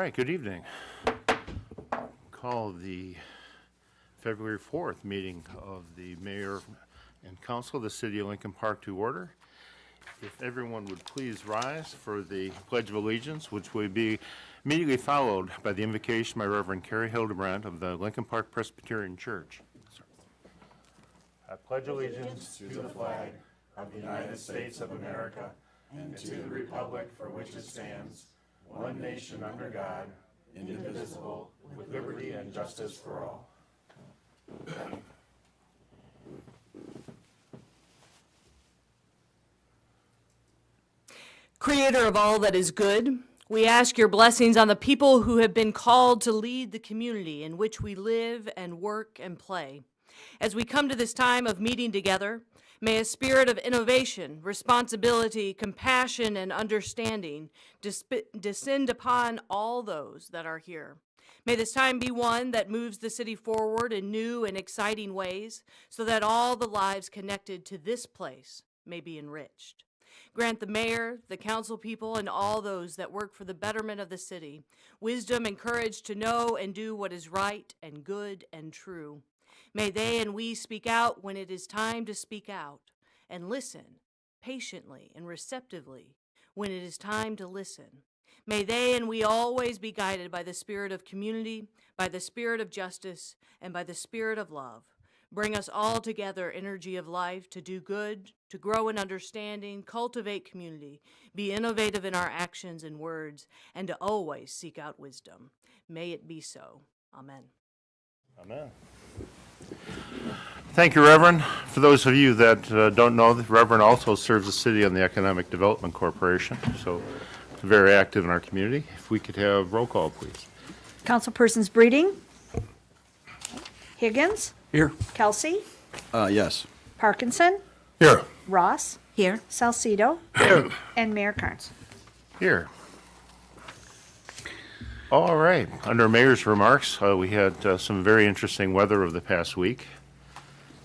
All right, good evening. Call the February 4th meeting of the Mayor and Council of the City of Lincoln Park to order. If everyone would please rise for the Pledge of Allegiance, which will be immediately followed by the invocation by Reverend Carrie Hildebrandt of the Lincoln Park Presbyterian Church. I pledge allegiance to the flag of the United States of America and to the republic for which it stands, one nation under God, indivisible, with liberty and justice for all. Creator of all that is good, we ask your blessings on the people who have been called to lead the community in which we live and work and play. As we come to this time of meeting together, may a spirit of innovation, responsibility, compassion, and understanding descend upon all those that are here. May this time be one that moves the city forward in new and exciting ways so that all the lives connected to this place may be enriched. Grant the mayor, the council people, and all those that work for the betterment of the city wisdom and courage to know and do what is right and good and true. May they and we speak out when it is time to speak out, and listen patiently and receptively when it is time to listen. May they and we always be guided by the spirit of community, by the spirit of justice, and by the spirit of love. Bring us all together, energy of life, to do good, to grow in understanding, cultivate community, be innovative in our actions and words, and to always seek out wisdom. May it be so. Amen. Amen. Thank you, Reverend. For those of you that don't know, the Reverend also serves the city on the Economic Development Corporation, so very active in our community. If we could have roll call, please. Councilpersons Breeding, Higgins, Here. Kelsey, Yes. Parkinson, Here. Ross, Here. Salcido, and Mayor Carnes. Here. All right. Under Mayor's remarks, we had some very interesting weather over the past week.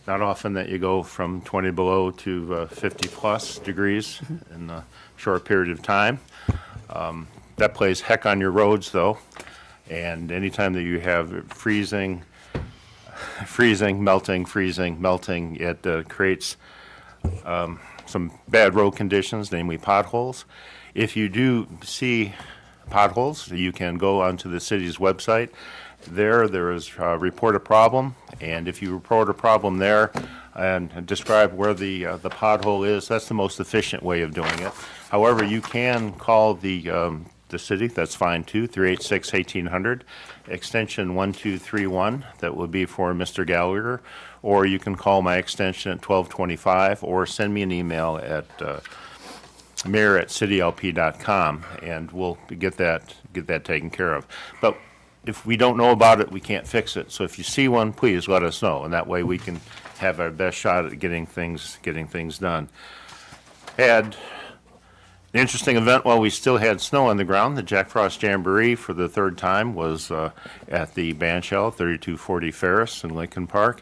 Not often that you go from 20 below to 50 plus degrees in a short period of time. That plays heck on your roads, though. And anytime that you have freezing, melting, it creates some bad road conditions, namely potholes. If you do see potholes, you can go onto the city's website. There is report a problem, and if you report a problem there and describe where the pothole is, that's the most efficient way of doing it. However, you can call the city, that's fine too, 386-1800, extension 1231, that will be for Mr. Gallagher, or you can call my extension at 1225, or send me an email at mayor@citylp.com, and we'll get that taken care of. But if we don't know about it, we can't fix it. So if you see one, please let us know, and that way we can have our best shot at getting things done. Had an interesting event while we still had snow on the ground. The Jack Frost Jamboree for the third time was at the bandshell, 3240 Ferris in Lincoln Park.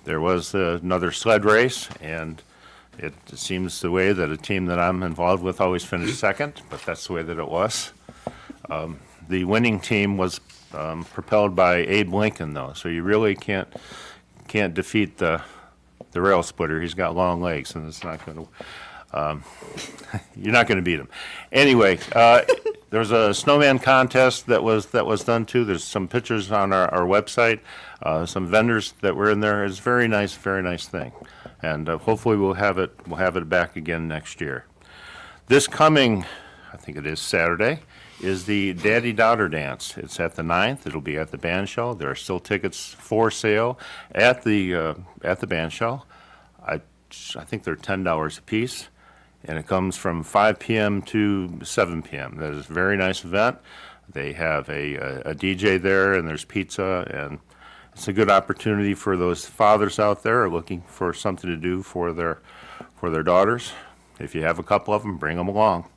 There was another sled race, and it seems the way that a team that I'm involved with always finished second, but that's the way that it was. The winning team was propelled by Abe Lincoln, though, so you really can't defeat the rail splitter. He's got long legs, and it's not going to. You're not going to beat him. Anyway, there was a snowman contest that was done too. There's some pictures on our website. Some vendors that were in there. It's a very nice thing, and hopefully we'll have it back again next year. This coming, I think it is Saturday, is the Daddy Daughter Dance. It's at the 9th. It'll be at the bandshell. There are still tickets for sale at the bandshell. I think they're $10 a piece, and it comes from 5 p.m. to 7 p.m. That is a very nice event. They have a DJ there, and there's pizza, and it's a good opportunity for those fathers out there who are looking for something to do for their daughters. If you have a couple of them, bring them along.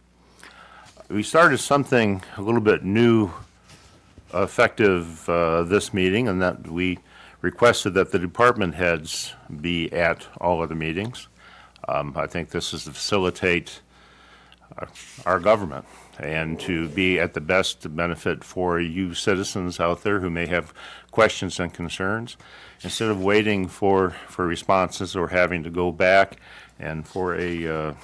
We started something a little bit new, effective this meeting, and that we requested that the department heads be at all of the meetings. I think this is to facilitate our government and to be at the best benefit for you citizens out there who may have questions and concerns. Instead of waiting for responses or having to go back and for a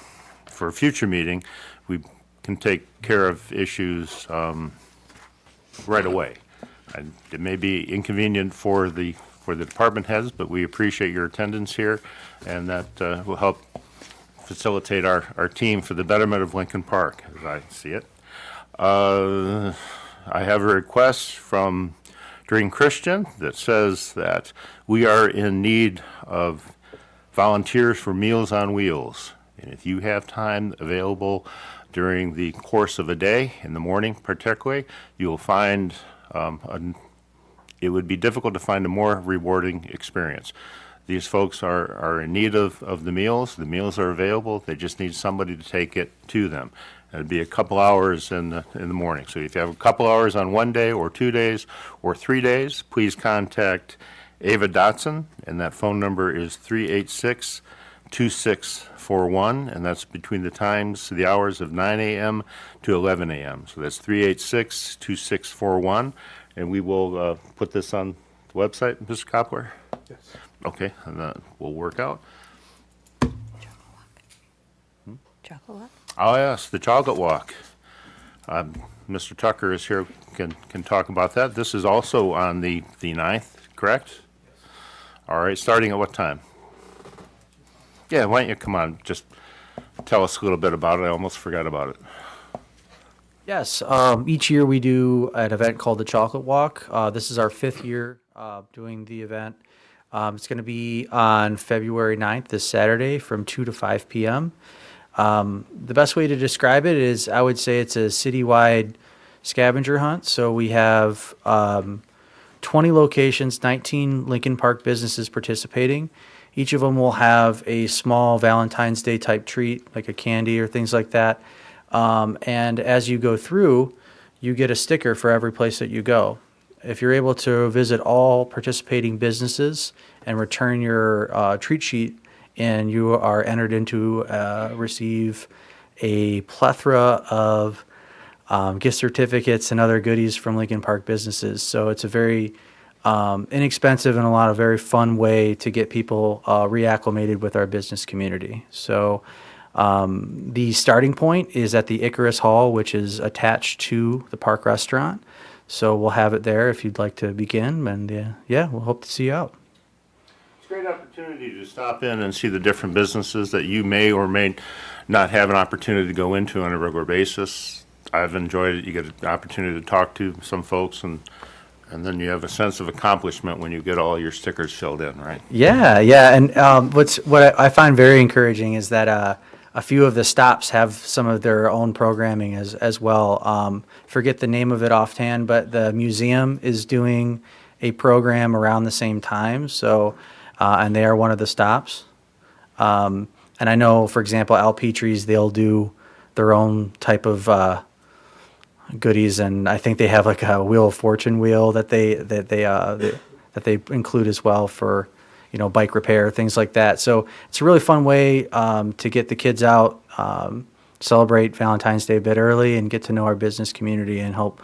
future meeting, we can take care of issues right away. And it may be inconvenient for the department heads, but we appreciate your attendance here, and that will help facilitate our team for the betterment of Lincoln Park, as I see it. I have a request from Dream Christian that says that we are in need of volunteers for Meals on Wheels. And if you have time available during the course of a day, in the morning particularly, you'll find it would be difficult to find a more rewarding experience. These folks are in need of the meals. The meals are available. They just need somebody to take it to them. It'd be a couple hours in the morning. So if you have a couple hours on one day or 2 days or 3 days, please contact Ava Dotson, and that phone number is 386-2641, and that's between the hours of 9 a.m. to 11 a.m. So that's 386-2641, and we will put this on the website, Mr. Koppler? Yes. Okay, and that will work out. Chocolate. Oh, yes, the chocolate walk. Mr. Tucker is here, can talk about that. This is also on the 9th, correct? All right, starting at what time? Yeah, why don't you come on, just tell us a little bit about it. I almost forgot about it. Yes, each year we do an event called the Chocolate Walk. This is our 5th year doing the event. It's going to be on February 9th, this Saturday, from 2 to 5 p.m. The best way to describe it is I would say it's a citywide scavenger hunt. So we have 20 locations, 19 Lincoln Park businesses participating. Each of them will have a small Valentine's Day type treat, like a candy or things like that. And as you go through, you get a sticker for every place that you go. If you're able to visit all participating businesses and return your treat sheet, and you are entered into receive a plethora of gift certificates and other goodies from Lincoln Park businesses. So it's a very inexpensive and a lot of very fun way to get people reacclimated with our business community. So the starting point is at the Icarus Hall, which is attached to the park restaurant. So we'll have it there if you'd like to begin, and we'll hope to see you out. It's a great opportunity to stop in and see the different businesses that you may or may not have an opportunity to go into on a regular basis. I've enjoyed it. You get an opportunity to talk to some folks, and then you have a sense of accomplishment when you get all your stickers filled in, right? Yeah, and what I find very encouraging is that a few of the stops have some of their own programming as well. Forget the name of it offhand, but the museum is doing a program around the same time. So, and they are one of the stops. And I know, for example, Al Petrie's, they'll do their own type of goodies, and I think they have like a Wheel of Fortune wheel that they include as well for, bike repair, things like that. So it's a really fun way to get the kids out, celebrate Valentine's Day a bit early, and get to know our business community and help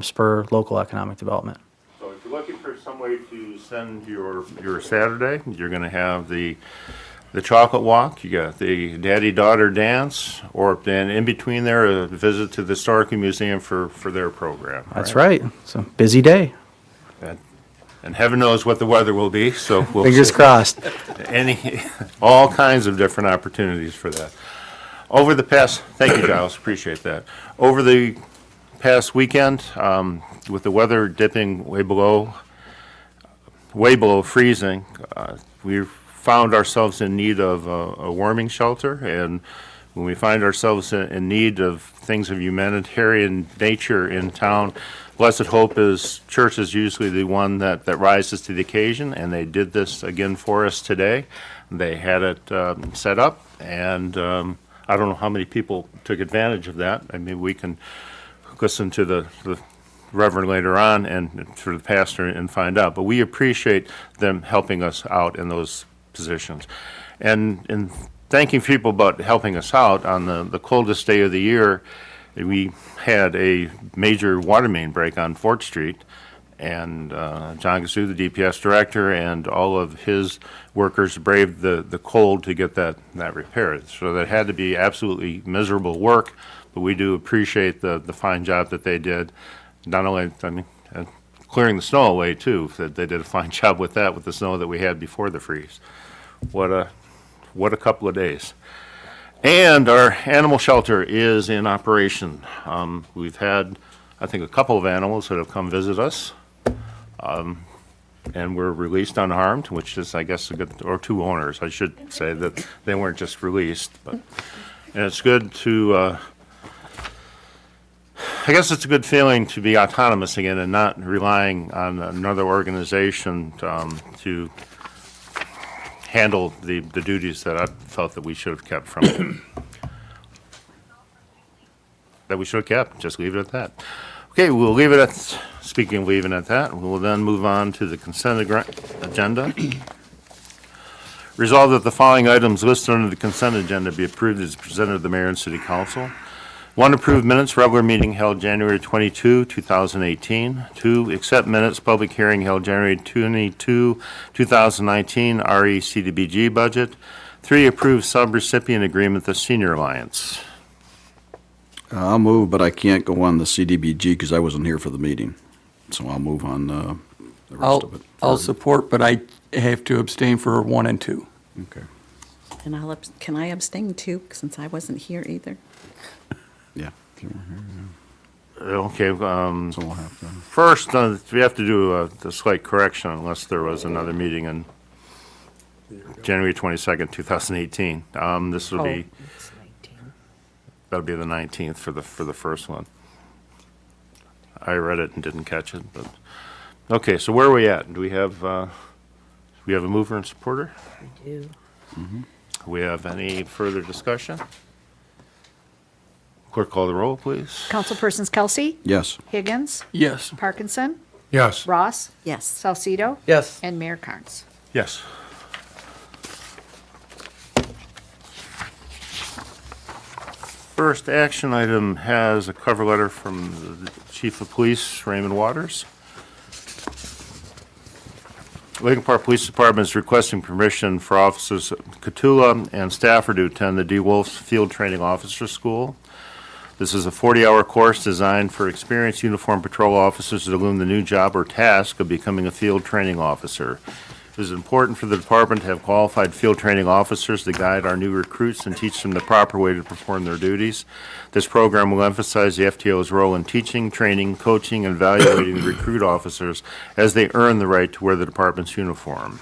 spur local economic development. So if you're looking for some way to send your Saturday, you're going to have the chocolate walk, you got the daddy-daughter dance, or then in between there, a visit to the Historical Museum for their program. That's right. It's a busy day. And heaven knows what the weather will be, so we'll Fingers see. crossed. All kinds of different opportunities for that. Thank you, Giles, appreciate that. Over the past weekend, with the weather dipping way below freezing, we found ourselves in need of a warming shelter, and when we find ourselves in need of things of humanitarian nature in town, Blessed Hope Church is usually the one that rises to the occasion, and they did this again for us today. They had it set up, and I don't know how many people took advantage of that. I mean, we can listen to the Reverend later on and through the pastor and find out, but we appreciate them helping us out in those positions. And in thanking people about helping us out on the coldest day of the year, we had a major water main break on Fort Street, and John Gasu, the DPS director, and all of his workers braved the cold to get that repaired. So that had to be absolutely miserable work, but we do appreciate the fine job that they did. Not only, I mean, clearing the snow away too, that they did a fine job with that, with the snow that we had before the freeze. What a couple of days. And our animal shelter is in operation. We've had, I think, a couple of animals that have come visit us. And were released unharmed, which is, I guess, a good, or two owners, I should say, that they weren't just released. But, and it's good to, I guess it's a good feeling to be autonomous again and not relying on another organization to handle the duties that I felt that we should have kept from it. That we should have kept, just leave it at that. Okay, we'll leave it at, speaking of leaving at that, we'll then move on to the consent agenda. Resolved that the following items listed under the consent agenda be approved as presented to the mayor and city council. 1, approve minutes, regular meeting held January 22, 2018. 2, accept minutes, public hearing held January 22, 2019, RE CDBG budget. 3, approve subrecipient agreement, the Senior Alliance. I'll move, but I can't go on the CDBG because I wasn't here for the meeting. So I'll move on the rest of it. I'll support, but I have to abstain for 1 and 2. Okay, And can I abstain too, since I wasn't here either? yeah. Okay, So we'll have to, first, we have to do a slight correction unless there was another meeting in January 22nd, 2018. This will be, that'll be the 19th for the first one. I read it and didn't catch it, but, okay, so where are we at? Do we have a mover and supporter? We do. We have any further discussion? Clerk, call the roll, please. Councilpersons Kelsey, yes. Higgins, Yes. Parkinson, Yes. Ross, Yes. Salcido, Yes. and Mayor Carnes. Yes. First action item has a cover letter from the Chief of Police, Raymond Waters. Lincoln Park Police Department is requesting permission for Officers Catula and Stafford to attend the DeWolf Field Training Officer School. This is a 40-hour course designed for experienced uniformed patrol officers to learn the new job or task of becoming a field training officer. It is important for the department to have qualified field training officers to guide our new recruits and teach them the proper way to perform their duties. This program will emphasize the FTO's role in teaching, training, coaching, and evaluating the recruit officers as they earn the right to wear the department's uniform.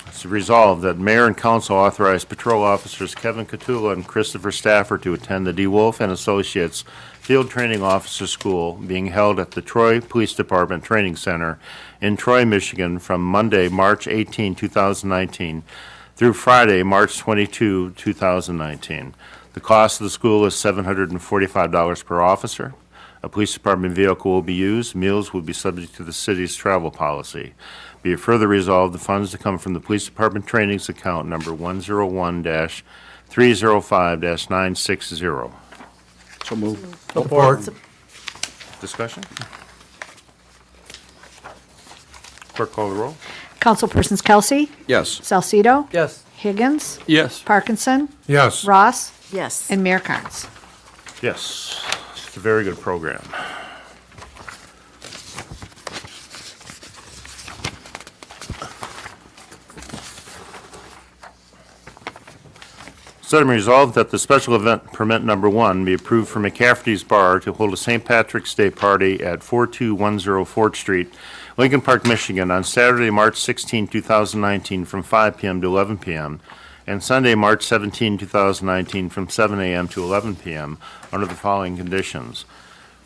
It's resolved that Mayor and Council authorize patrol officers Kevin Catula and Christopher Stafford to attend the DeWolf and Associates Field Training Officer School being held at the Troy Police Department Training Center in Troy, Michigan from Monday, March 18, 2019 through Friday, March 22, 2019. The cost of the school is $745 per officer. A police department vehicle will be used. Meals will be subject to the city's travel policy. Be it further resolved, the funds to come from the Police Department Trainings account number 101-305-960. So move. Support. Discussion? Clerk, call the roll. Councilpersons Kelsey, Yes. Salcido, Yes. Higgins, Yes. Parkinson, Yes. Ross, Yes. and Mayor Carnes. Yes, it's a very good program. So resolved that the special event permit number 1 be approved for McCafferty's Bar to hold a St. Patrick's Day party at 4210 Fort Street, Lincoln Park, Michigan, on Saturday, March 16, 2019, from 5 p.m. to 11 p.m., and Sunday, March 17, 2019, from 7 a.m. to 11 p.m., under the following conditions.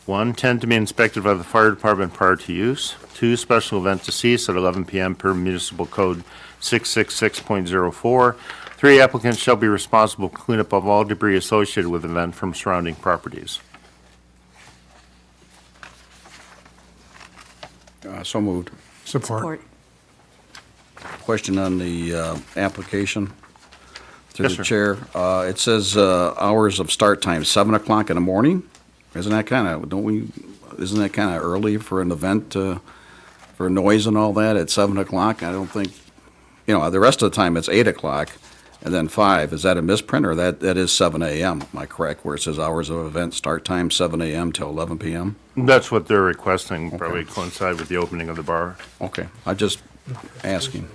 1, tent to be inspected by the fire department prior to use. 2, special event to cease at 11 p.m. per municipal code 666.04. 3, applicants shall be responsible for cleanup of all debris associated with the event from surrounding properties. So moved. Support. Support. Question on the application. Through Yes, the sir. chair, it says hours of start time, 7 o'clock in the morning? Isn't that kind of, isn't that kind of early for an event, for noise and all that at 7 o'clock? I don't think, the rest of the time it's 8 o'clock and then 5. Is that a misprint or that is 7 a.m.? Am I correct, where it says hours of event start time, 7 a.m. till 11 p.m.? That's what they're requesting, probably coincide with the opening of the bar. Okay, I'm just asking.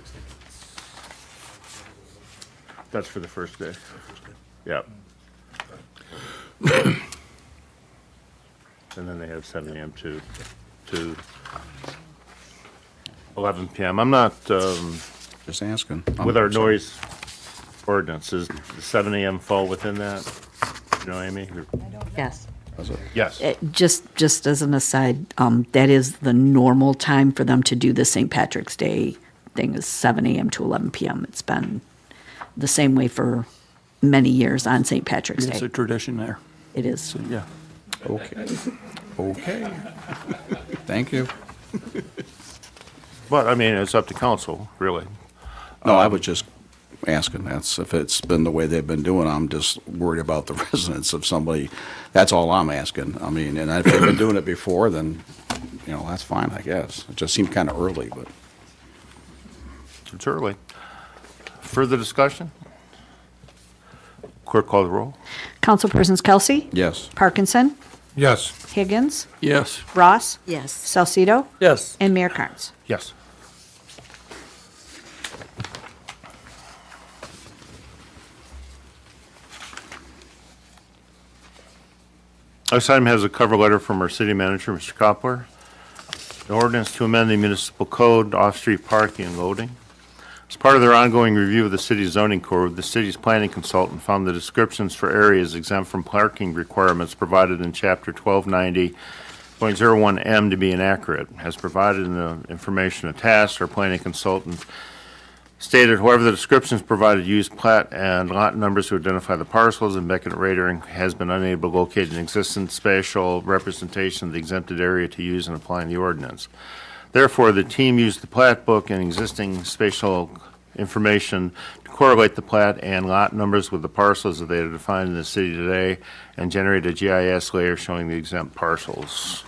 That's for the first day. Yep. And then they have 7 a.m. to 11 p.m. I'm not, Just asking. with our noise ordinances, does 7 a.m. fall within that? You know, Amy? Yes. Does it? Yes. Just as an aside, that is the normal time for them to do the St. Patrick's Day thing is 7 a.m. to 11 p.m. It's been the same way for many years on St. Patrick's It's a Day. tradition there. It is. Yeah. Okay. Thank you. But, I mean, it's up to council, really. No, I was just asking. That's, if it's been the way they've been doing, I'm just worried about the residents of somebody. That's all I'm asking. I mean, and if they've been doing it before, then, that's fine, I guess. It just seemed kind of early, but. It's early. Further discussion? Clerk call the roll. Councilpersons Kelsey? Yes. Parkinson? Yes. Higgins? Yes. Ross? Yes. Salcido? Yes. And Mayor Carnes. Yes. This item has a cover letter from our city manager, Mr. Koppler. An ordinance to amend the municipal code, off-street parking and loading. As part of their ongoing review of the city's zoning code, the city's planning consultant found the descriptions for areas exempt from parking requirements provided in Chapter 1290.01M to be inaccurate. As provided in the information attached, our planning consultant stated, however, the descriptions provided use plat and lot numbers to identify the parcels, and Beckett Rader has been unable to locate an existing spatial representation of the exempted area to use in applying the ordinance. Therefore, the team used the plat book and existing spatial information to correlate the plat and lot numbers with the parcels that they are defined in the city today and generate a GIS layer showing the exempt parcels.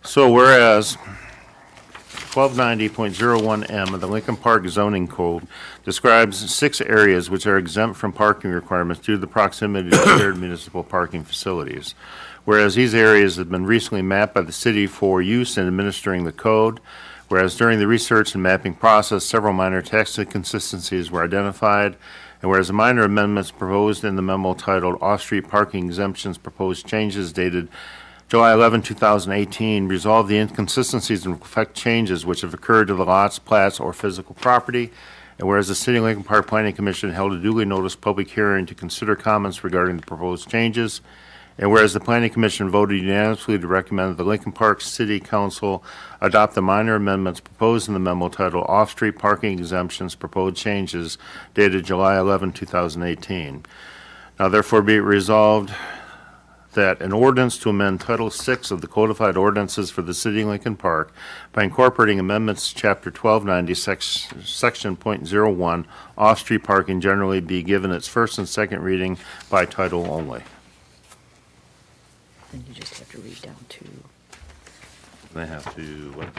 So whereas 1290.01M of the Lincoln Park zoning code describes 6 areas which are exempt from parking requirements due to the proximity to shared municipal parking facilities. Whereas these areas have been recently mapped by the city for use in administering the code, whereas during the research and mapping process, several minor text inconsistencies were identified, and whereas the minor amendments proposed in the memo titled Off-Street Parking Exemptions Proposed Changes dated July 11, 2018, resolve the inconsistencies and effect changes which have occurred to the lots, plats, or physical property. And whereas the City of Lincoln Park Planning Commission held a duly noticed public hearing to consider comments regarding the proposed changes. And whereas the Planning Commission voted unanimously to recommend that the Lincoln Park City Council adopt the minor amendments proposed in the memo titled Off-Street Parking Exemptions Proposed Changes dated July 11, 2018. Now therefore be it resolved that an ordinance to amend Title VI of the Codified Ordinances for the City of Lincoln Park by incorporating amendments to Chapter 1290, Section .01, off-street parking generally be given its first and second reading by title only. Then you just have to read down to They have to, what?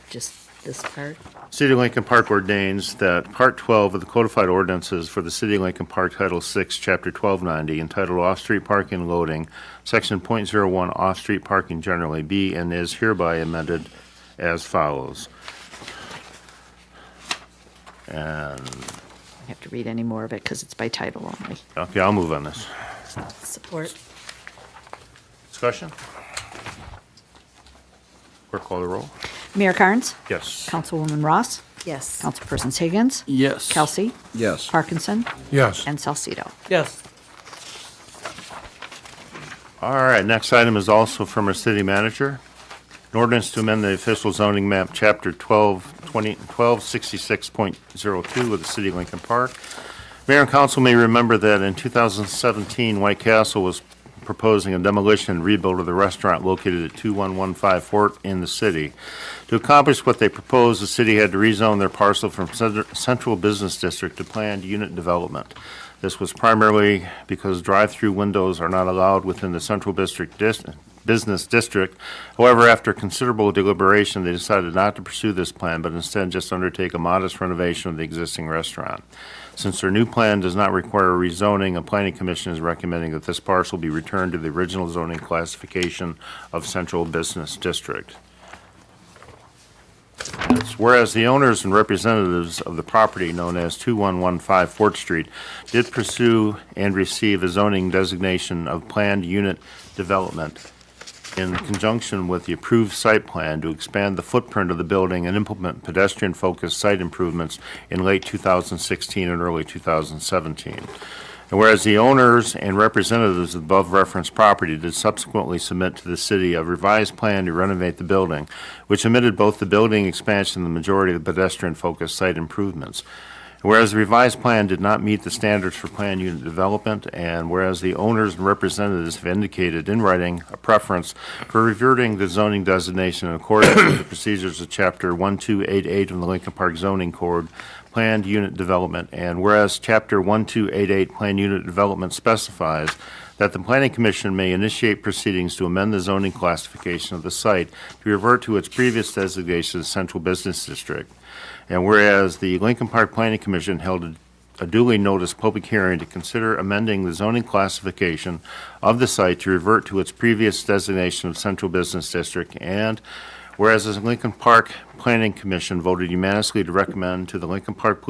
just this part. City of Lincoln Park ordains that Part 12 of the Codified Ordinances for the City of Lincoln Park, Title 6, Chapter 1290, entitled Off-Street Parking and Loading, Section .01, Off-Street Parking Generally, be and is hereby amended as follows. And, I have to read any more of it because it's by title only. okay, I'll move on this. Support. Discussion? Clerk call the roll. Mayor Carnes? Yes. Councilwoman Ross? Yes. Councilpersons Higgins? Yes. Kelsey? Yes. Parkinson? Yes. And Salcido. Yes. All right, next item is also from our city manager. An ordinance to amend the official zoning map, Chapter 1266.02 of the City of Lincoln Park. Mayor and council may remember that in 2017, White Castle was proposing a demolition and rebuild of the restaurant located at 2115 Fort in the city. To accomplish what they proposed, the city had to rezone their parcel from Central Business District to planned unit development. This was primarily because drive-through windows are not allowed within the Central Business District. However, after considerable deliberation, they decided not to pursue this plan, but instead just undertake a modest renovation of the existing restaurant. Since their new plan does not require rezoning, a planning commission is recommending that this parcel be returned to the original zoning classification of Central Business District. Whereas the owners and representatives of the property known as 2115 Fort Street did pursue and receive a zoning designation of planned unit development in conjunction with the approved site plan to expand the footprint of the building and implement pedestrian-focused site improvements in late 2016 and early 2017. And whereas the owners and representatives of the above referenced property did subsequently submit to the city a revised plan to renovate the building, which omitted both the building expansion and the majority of the pedestrian-focused site improvements. Whereas the revised plan did not meet the standards for planned unit development, and whereas the owners and representatives have indicated in writing a preference for reverting the zoning designation in accordance with the procedures of Chapter 1288 of the Lincoln Park Zoning Code, planned unit development, and whereas Chapter 1288 planned unit development specifies that the Planning Commission may initiate proceedings to amend the zoning classification of the site to revert to its previous designation as Central Business District. And whereas the Lincoln Park Planning Commission held a duly noticed public hearing to consider amending the zoning classification of the site to revert to its previous designation of Central Business District, and whereas the Lincoln Park Planning Commission voted unanimously to recommend to the Lincoln Park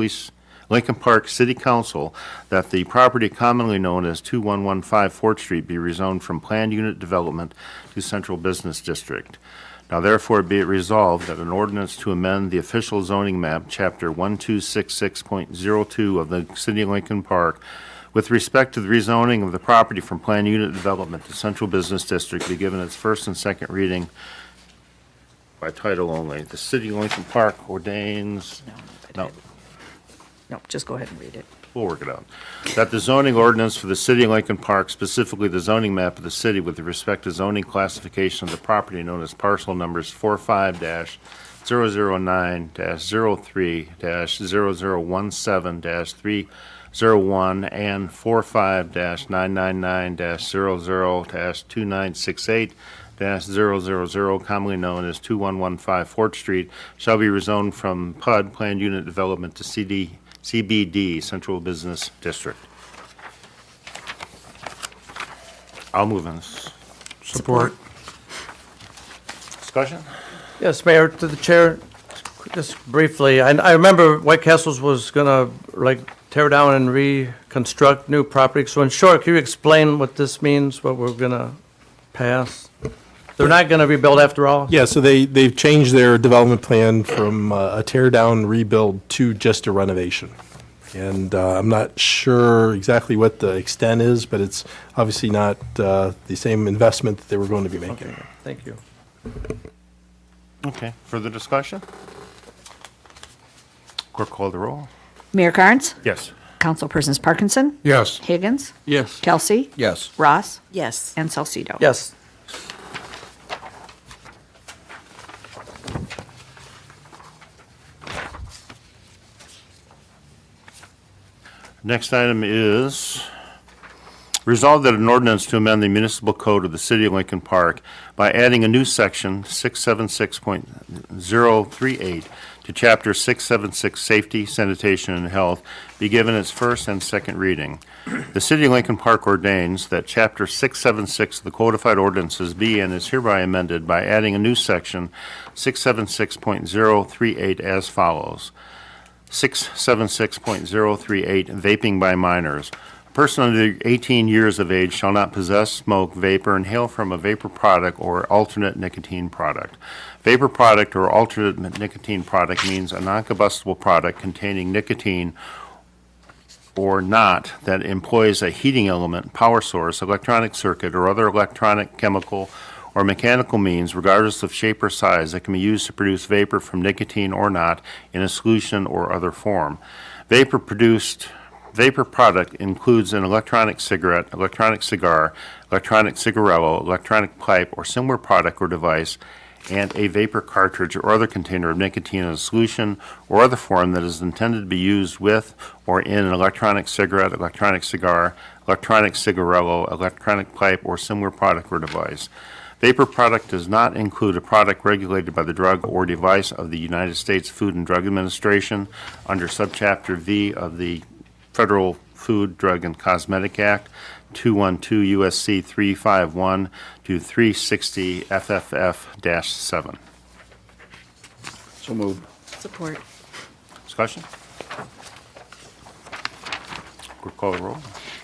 City Council that the property commonly known as 2115 Fort Street be rezoned from planned unit development to Central Business District. Now therefore be it resolved that an ordinance to amend the official zoning map, Chapter 1266.02 of the City of Lincoln Park, with respect to the rezoning of the property from planned unit development to Central Business District, be given its first and second reading by title only. The City of Lincoln Park ordains, no, No, just go ahead and read it. we'll work it out. That the zoning ordinance for the City of Lincoln Park, specifically the zoning map of the city with respect to zoning classification of the property known as parcel numbers 45-009-03-0017-301 and 45-999-00-2968-000, commonly known as 2115 Fort Street, shall be rezoned from PUD, Planned Unit Development, to CBD, Central Business District. I'll move on this. Support. Discussion? Yes, Mayor, to the chair, just briefly, I remember White Castles was gonna tear down and reconstruct new property. So in short, can you explain what this means, what we're gonna pass? They're not gonna rebuild after all? Yeah, so they've changed their development plan from a tear down rebuild to just a renovation. And I'm not sure exactly what the extent is, but it's obviously not the same investment that they were going to be making. Okay, thank you. Okay, further discussion? Clerk, call the roll. Mayor Carnes? Yes. Councilpersons Parkinson? Yes. Higgins? Yes. Kelsey? Yes. Ross? Yes. And Salcido? Yes. Next item is resolved that an ordinance to amend the municipal code of the City of Lincoln Park by adding a new section 676.038 to Chapter 676 Safety, Sanitation, and Health be given its first and second reading. The City of Lincoln Park ordains that Chapter 676 of the codified ordinances be and is hereby amended by adding a new section 676.038 as follows. 676.038 Vaping by minors. A person under 18 years of age shall not possess, smoke, vapor, inhale from a vapor product or alternate nicotine product. Vapor product or alternate nicotine product means a non-combustible product containing nicotine or not that employs a heating element, power source, electronic circuit, or other electronic, chemical, or mechanical means, regardless of shape or size, that can be used to produce vapor from nicotine or not in a solution or other form. Vapor produced vapor product includes an electronic cigarette, electronic cigar, electronic cigarillo, electronic pipe, or similar product or device, and a vapor cartridge or other container of nicotine in a solution or other form that is intended to be used with or in an electronic cigarette, electronic cigar, electronic cigarillo, electronic pipe, or similar product or device. Vapor product does not include a product regulated by the Drug or Device of the United States Food and Drug Administration under Subchapter V of the Federal Food, Drug, and Cosmetic Act, 212 U.S.C. 351 to 360 FFF-7. So moved. Support. Discussion? Clerk call the roll.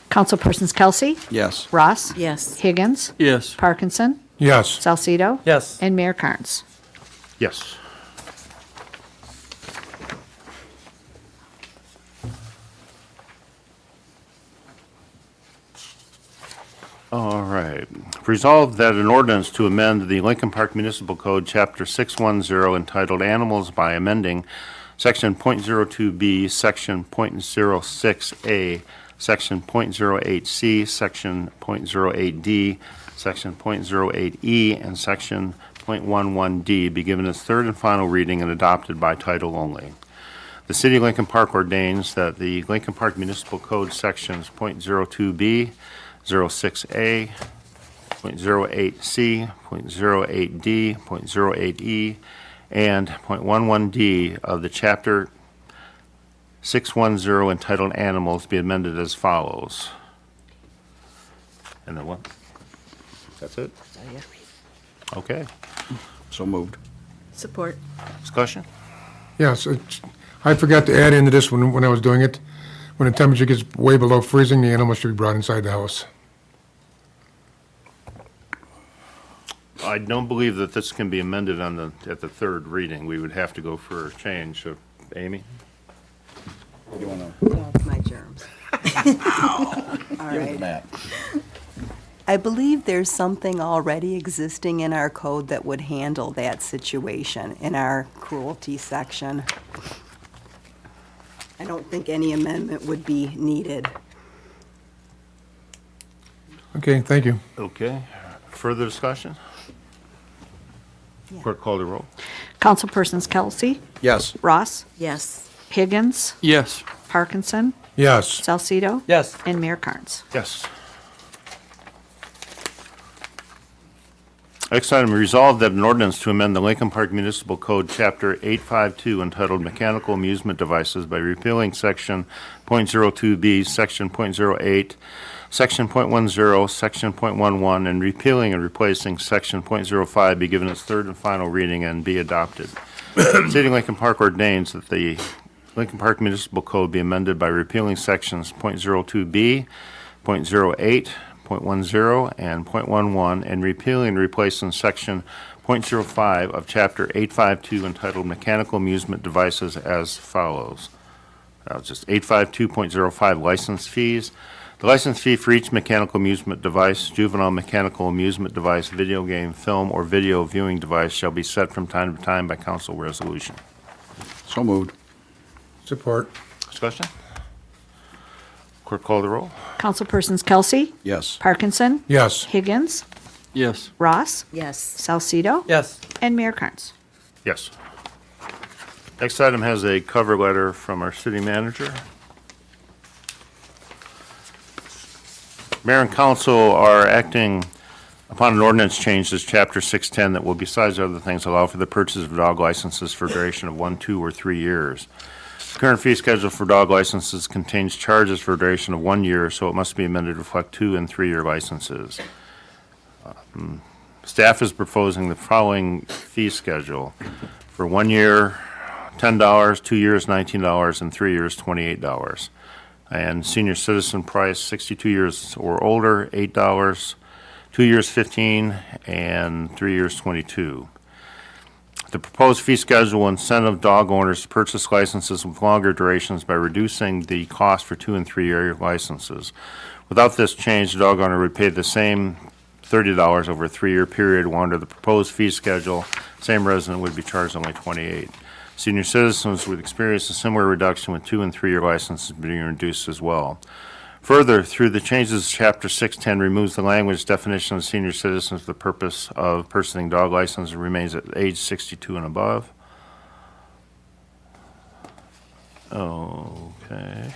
Councilpersons Kelsey, Yes. Ross, Yes. Higgins, Yes. Parkinson, Yes. Salcido, Yes. and Mayor Carnes. Yes. All right. Resolved that an ordinance to amend the Lincoln Park Municipal Code, Chapter 610, entitled Animals by amending Section .02B, Section .06A, Section .08C, Section .08D, Section .08E, and Section .11D be given its third and final reading and adopted by title only. The City of Lincoln Park ordains that the Lincoln Park Municipal Code Sections .02B, 06A, .08C, .08D, .08E, and .11D of the Chapter 610 entitled Animals be amended as follows. And then what? That's it? Okay. So moved. Support. Discussion? Yes, I forgot to add into this when I was doing it. When the temperature gets way below freezing, the animal should be brought inside the house. I don't believe that this can be amended at the third reading. We would have to go for a change. So, Amy? You want to That's my germs. All give it right. to Matt? I believe there's something already existing in our code that would handle that situation in our cruelty section. I don't think any amendment would be needed. Okay, thank you. Okay. Further discussion? Yeah. Clerk call the roll. Councilpersons Kelsey, Yes. Ross, Yes. Higgins, Yes. Parkinson, Yes, Salcido, Yes. and Mayor Carnes. Yes. Next item, resolved that an ordinance to amend the Lincoln Park Municipal Code, Chapter 852, entitled Mechanical Amusement Devices by repealing Section .02B, Section .08, Section .10, Section .11, and repealing and replacing Section .05 be given its third and final reading and be adopted. City of Lincoln Park ordains that the Lincoln Park Municipal Code be amended by repealing Sections .02B, .08, .10, and .11, and repealing and replacing Section .05 of Chapter 852 entitled Mechanical Amusement Devices as follows. Just 852.05 license fees. The license fee for each mechanical amusement device, juvenile mechanical amusement device, video game, film, or video viewing device shall be set from time to time by council resolution. So moved. support. Discussion? Clerk call the roll. Councilpersons Kelsey, Yes. Parkinson, Yes, Higgins, Yes. Ross, Yes. Salcido, Yes. and Mayor Carnes. Yes. Next item has a cover letter from our city manager. Mayor and council are acting upon an ordinance change to Chapter 610 that will, besides other things, allow for the purchase of dog licenses for a duration of 1, 2, or 3 years. The current fee schedule for dog licenses contains charges for a duration of 1 year, so it must be amended to reflect 2- and 3-year licenses. Staff is proposing the following fee schedule. For 1 year, $10, 2 years, $19, and 3 years, $28. And senior citizen price, 62 years or older, $8, 2 years, $15, and 3 years, $22. The proposed fee schedule will incentive dog owners to purchase licenses with longer durations by reducing the cost for 2- and 3-year licenses. Without this change, the dog owner would pay the same $30 over a 3-year period, while under the proposed fee schedule, same resident would be charged only $28. Senior citizens would experience a similar reduction with 2- and 3-year licenses being reduced as well. Further, through the changes, Chapter 610 removes the language definition of senior citizens for the purpose of purchasing dog license and remains at age 62 and above. Okay.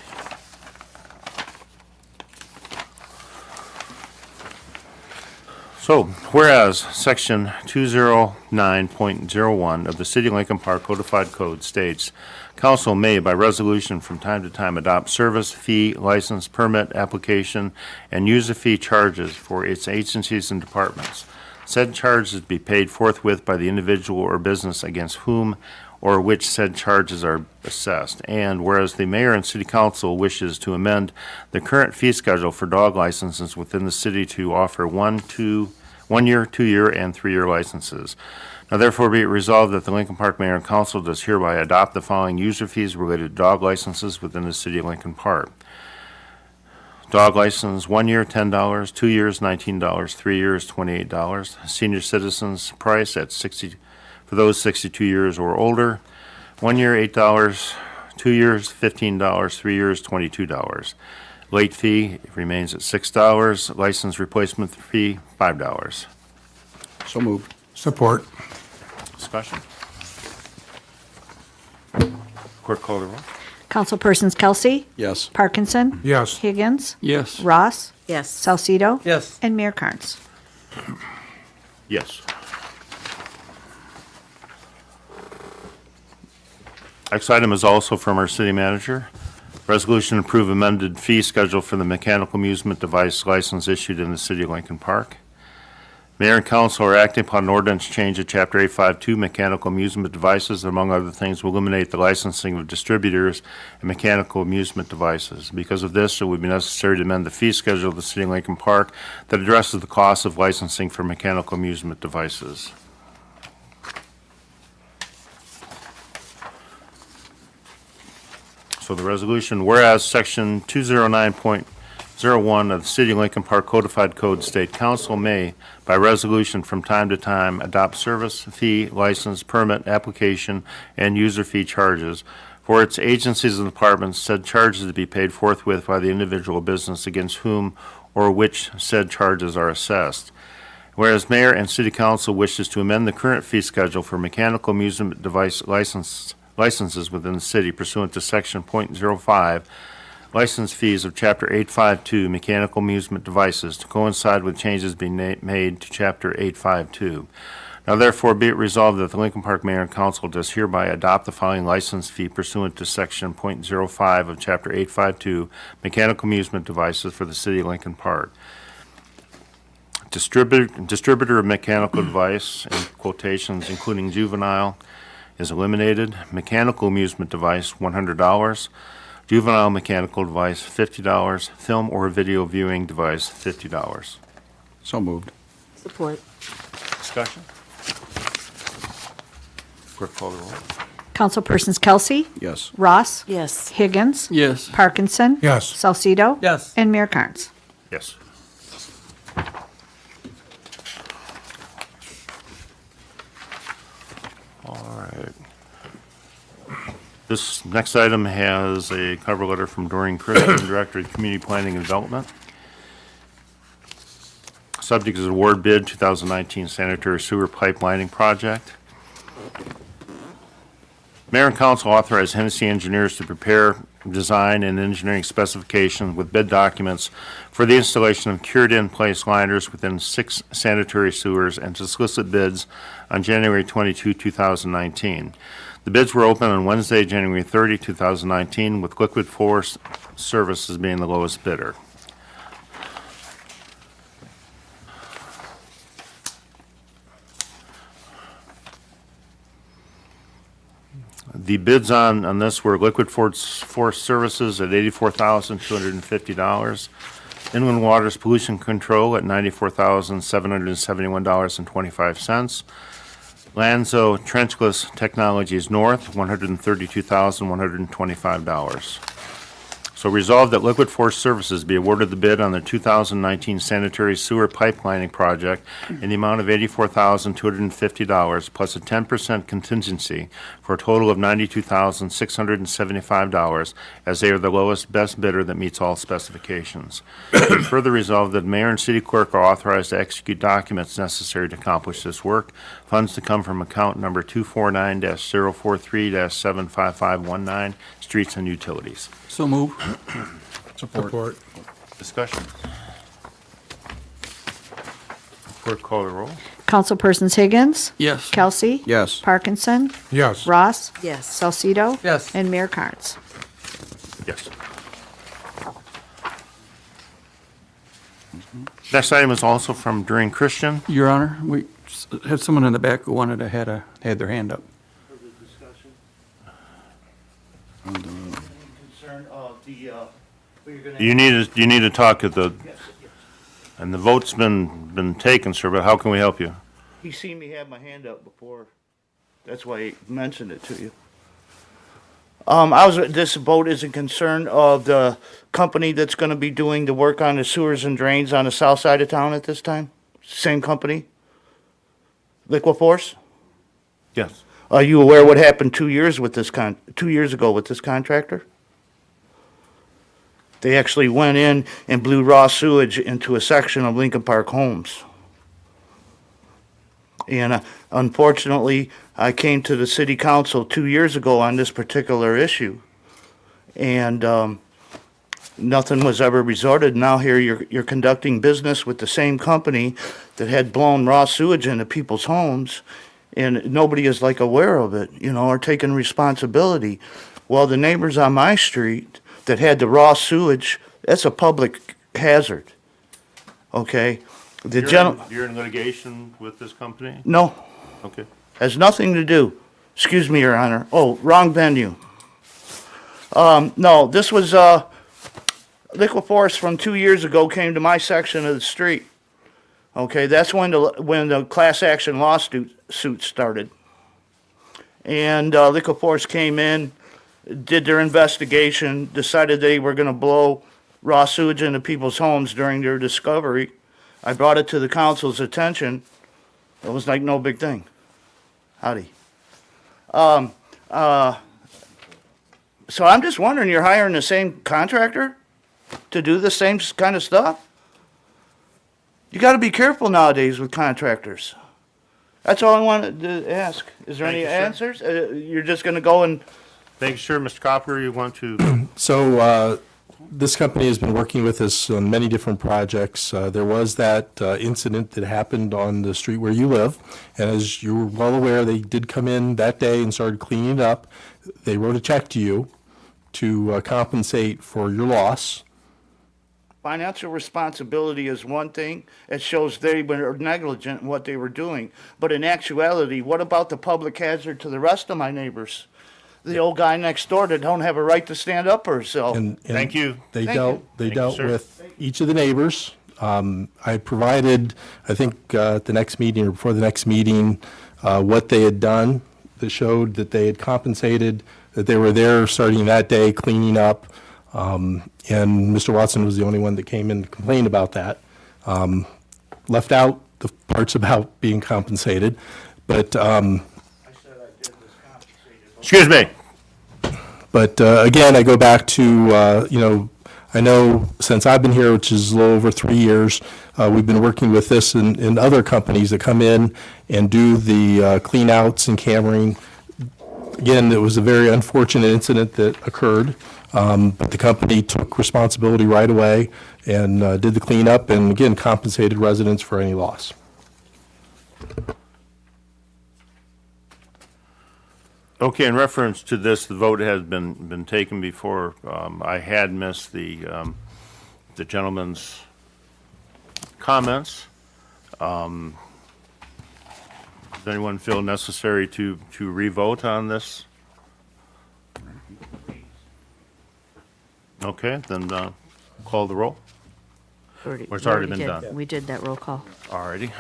So, whereas Section 209.01 of the City of Lincoln Park Codified Code states, council may, by resolution from time to time, adopt service, fee, license, permit, application, and user fee charges for its agencies and departments. Said charges be paid forthwith by the individual or business against whom or which said charges are assessed. And whereas the mayor and city council wishes to amend the current fee schedule for dog licenses within the city to offer 1 year, 2-year, and 3-year licenses. Now therefore be it resolved that the Lincoln Park Mayor and Council does hereby adopt the following user fees related to dog licenses within the city of Lincoln Park. Dog license, 1 year, $10, 2 years, $19, 3 years, $28. Senior citizens price at for those 62 years or older, 1 year, $8, 2 years, $15, 3 years, $22. Late fee remains at $6, license replacement fee, $5. So moved. Support. Discussion? Clerk call the roll. Councilpersons Kelsey, Yes. Parkinson, Yes. Higgins, Yes. Ross, Yes. Salcido, Yes. and Mayor Carnes. Yes. Next item is also from our city manager. Resolution to approve amended fee schedule for the mechanical amusement device license issued in the city of Lincoln Park. Mayor and council are acting upon an ordinance change of Chapter 852 mechanical amusement devices, among other things, will eliminate the licensing of distributors and mechanical amusement devices. Because of this, it would be necessary to amend the fee schedule of the city of Lincoln Park that addresses the cost of licensing for mechanical amusement devices. So the resolution, whereas Section 209.01 of the City of Lincoln Park Codified Code state council may, by resolution from time to time, adopt service, fee, license, permit, application, and user fee charges for its agencies and departments, said charges to be paid forthwith by the individual business against whom or which said charges are assessed. Whereas Mayor and City Council wishes to amend the current fee schedule for mechanical amusement device licenses within the city pursuant to Section .05 license fees of Chapter 852 mechanical amusement devices to coincide with changes being made to Chapter 852. Now therefore be it resolved that the Lincoln Park Mayor and Council does hereby adopt the following license fee pursuant to Section .05 of Chapter 852 mechanical amusement devices for the city of Lincoln Park. Distributor of mechanical device, in quotations, including juvenile, is eliminated. Mechanical amusement device, $100. Juvenile mechanical device, $50. Film or video viewing device, $50. So moved. Support. Discussion? Clerk call the roll. Councilpersons Kelsey, Yes. Ross, Yes. Higgins, Yes. Parkinson, Yes. Salcido, Yes. and Mayor Carnes. Yes. All right. This next item has a cover letter from Doreen Christian, Director of Community Planning and Development. Subject is award bid 2019 sanitary sewer pipelining project. Mayor and council authorize Hennessy engineers to prepare, design, and engineering specifications with bid documents for the installation of cured-in-place liners within 6 sanitary sewers and to solicit bids on January 22, 2019. The bids were open on Wednesday, January 30, 2019, with Liquid Force Services being the lowest bidder. The bids on this were Liquid Force Services at $84,250. Inland Waters Pollution Control at $94,771.25. Lanzo Trenchless Technologies North, $132,125. So resolved that Liquid Force Services be awarded the bid on the 2019 sanitary sewer pipelining project in the amount of $84,250 plus a 10% contingency for a total of $92,675, as they are the lowest best bidder that meets all specifications. And further resolved that mayor and city clerk are authorized to execute documents necessary to accomplish this work. Funds to come from account number 249-043-75519, streets and utilities. So move. Support. Discussion. Clerk call the roll. Councilpersons Higgins? Yes. Kelsey? Yes. Parkinson? Yes. Ross? Yes. Salcido? Yes. And Mayor Carnes. Yes. Next item is also from During Christian. Your Honor, we had someone in the back who wanted to had their hand up. You need to talk at the, and the vote's been taken, sir, but how can we help you? He seen me have my hand up before. That's why he mentioned it to you. This vote is in concern of the company that's gonna be doing the work on the sewers and drains on the south side of town at this time? Same company? Liquiforce? Yes. Are you aware what happened 2 years ago with this contractor? They actually went in and blew raw sewage into a section of Lincoln Park Homes. And unfortunately, I came to the city council 2 years ago on this particular issue. And nothing was ever resorted. Now here you're conducting business with the same company that had blown raw sewage into people's homes, and nobody is like aware of it, or taking responsibility. Well, the neighbors on my street that had the raw sewage, that's a public hazard. Okay? You're in litigation with this company? No, Okay. has nothing to do. Excuse me, Your Honor. Oh, wrong venue. No, this was, Liquiforce from 2 years ago came to my section of the street. Okay, that's when the class action lawsuit started. And, Liquiforce came in, did their investigation, decided they were gonna blow raw sewage into people's homes during their discovery. I brought it to the council's attention. It was like no big thing. Howdy. So I'm just wondering, you're hiring the same contractor to do the same kind of stuff? You gotta be careful nowadays with contractors. That's all I wanted to ask. Is there any Thank you, sir. answers? You're just gonna go and, Thank you, sir. Mr. Copper, you want to? So this company has been working with us on many different projects. There was that incident that happened on the street where you live, and as you're well aware, they did come in that day and started cleaning it up. They wrote a check to you to compensate for your loss. financial responsibility is one thing. It shows they were negligent in what they were doing. But in actuality, what about the public hazard to the rest of my neighbors? The old guy next door that don't have a right to stand up for himself. And Thank you. They Thank dealt, you. they Thank you, dealt sir. with each of the neighbors. I provided, I think, at the next meeting or before the next meeting, what they had done that showed that they had compensated, that they were there starting that day cleaning up. And Mr. Watson was the only one that came in and complained about that. Left out the parts about being compensated, but, Excuse me. But again, I go back to, I know since I've been here, which is a little over 3 years, we've been working with this and other companies that come in and do the clean outs and cammering. Again, it was a very unfortunate incident that occurred, but the company took responsibility right away and did the cleanup and again compensated residents for any loss. Okay, in reference to this, the vote has been taken before. I had missed the gentleman's comments. Does anyone feel necessary to re-vote on this? Okay, then call the roll. Or it's already been done. We did that roll call. Alrighty.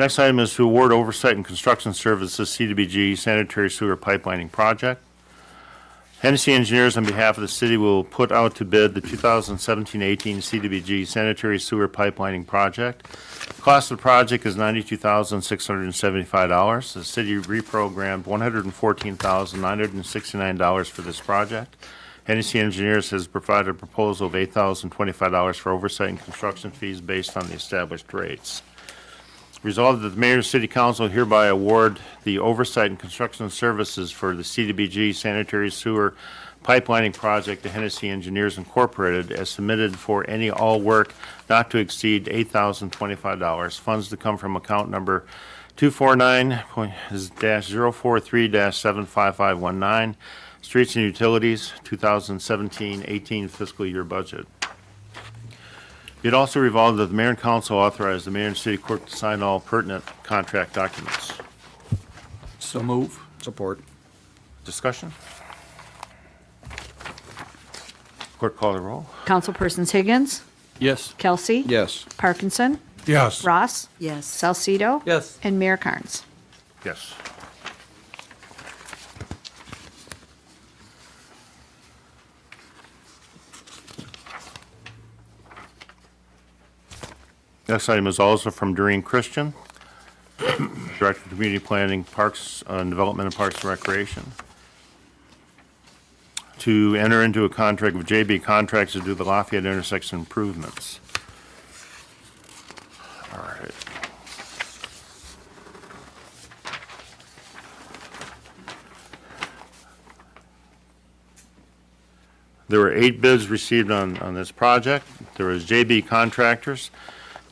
Next item is to award oversight and construction services CDBG sanitary sewer pipelining project. Hennessy Engineers, on behalf of the city, will put out to bid the 2017-18 CDBG sanitary sewer pipelining project. The cost of the project is $92,675. The city reprogrammed $114,969 for this project. Hennessy Engineers has provided a proposal of $8,025 for oversight and construction fees based on the established rates. Resolved that the mayor and city council hereby award the oversight and construction services for the CDBG sanitary sewer pipelining project to Hennessy Engineers Incorporated as submitted for any all work not to exceed $8,025. Funds to come from account number 249-043-75519, Streets and Utilities, 2017-18 fiscal year budget. It also resolved that the mayor and council authorize the mayor and city clerk to sign all pertinent contract documents. So move. Support. Discussion? Clerk, call the roll. Councilpersons Higgins, Yes. Kelsey. Yes. Parkinson, Yes. Ross, Yes. Salcido. Yes. And Mayor Carnes. Yes. Next item is also from Doreen Christian, Director of Community Planning, Parks and Development and Parks and Recreation, to enter into a contract with JB Contracts to do the Lafayette intersection improvements. All right. There were 8 bids received on this project. There was JB Contractors,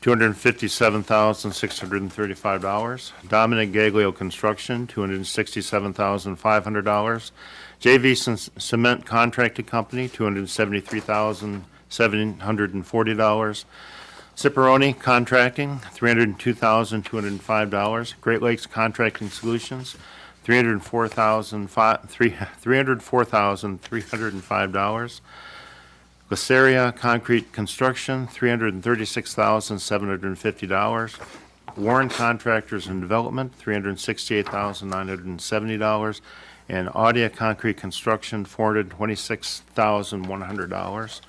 $257,635. Dominic Gaglio Construction, $267,500. JV Cement Contracting Company, $273,740. Ciparoni Contracting, $302,205. Great Lakes Contracting Solutions, $304,305. Glaceria Concrete Construction, $336,750. Warren Contractors and Development, $368,970. And Audia Concrete Construction, $426,100.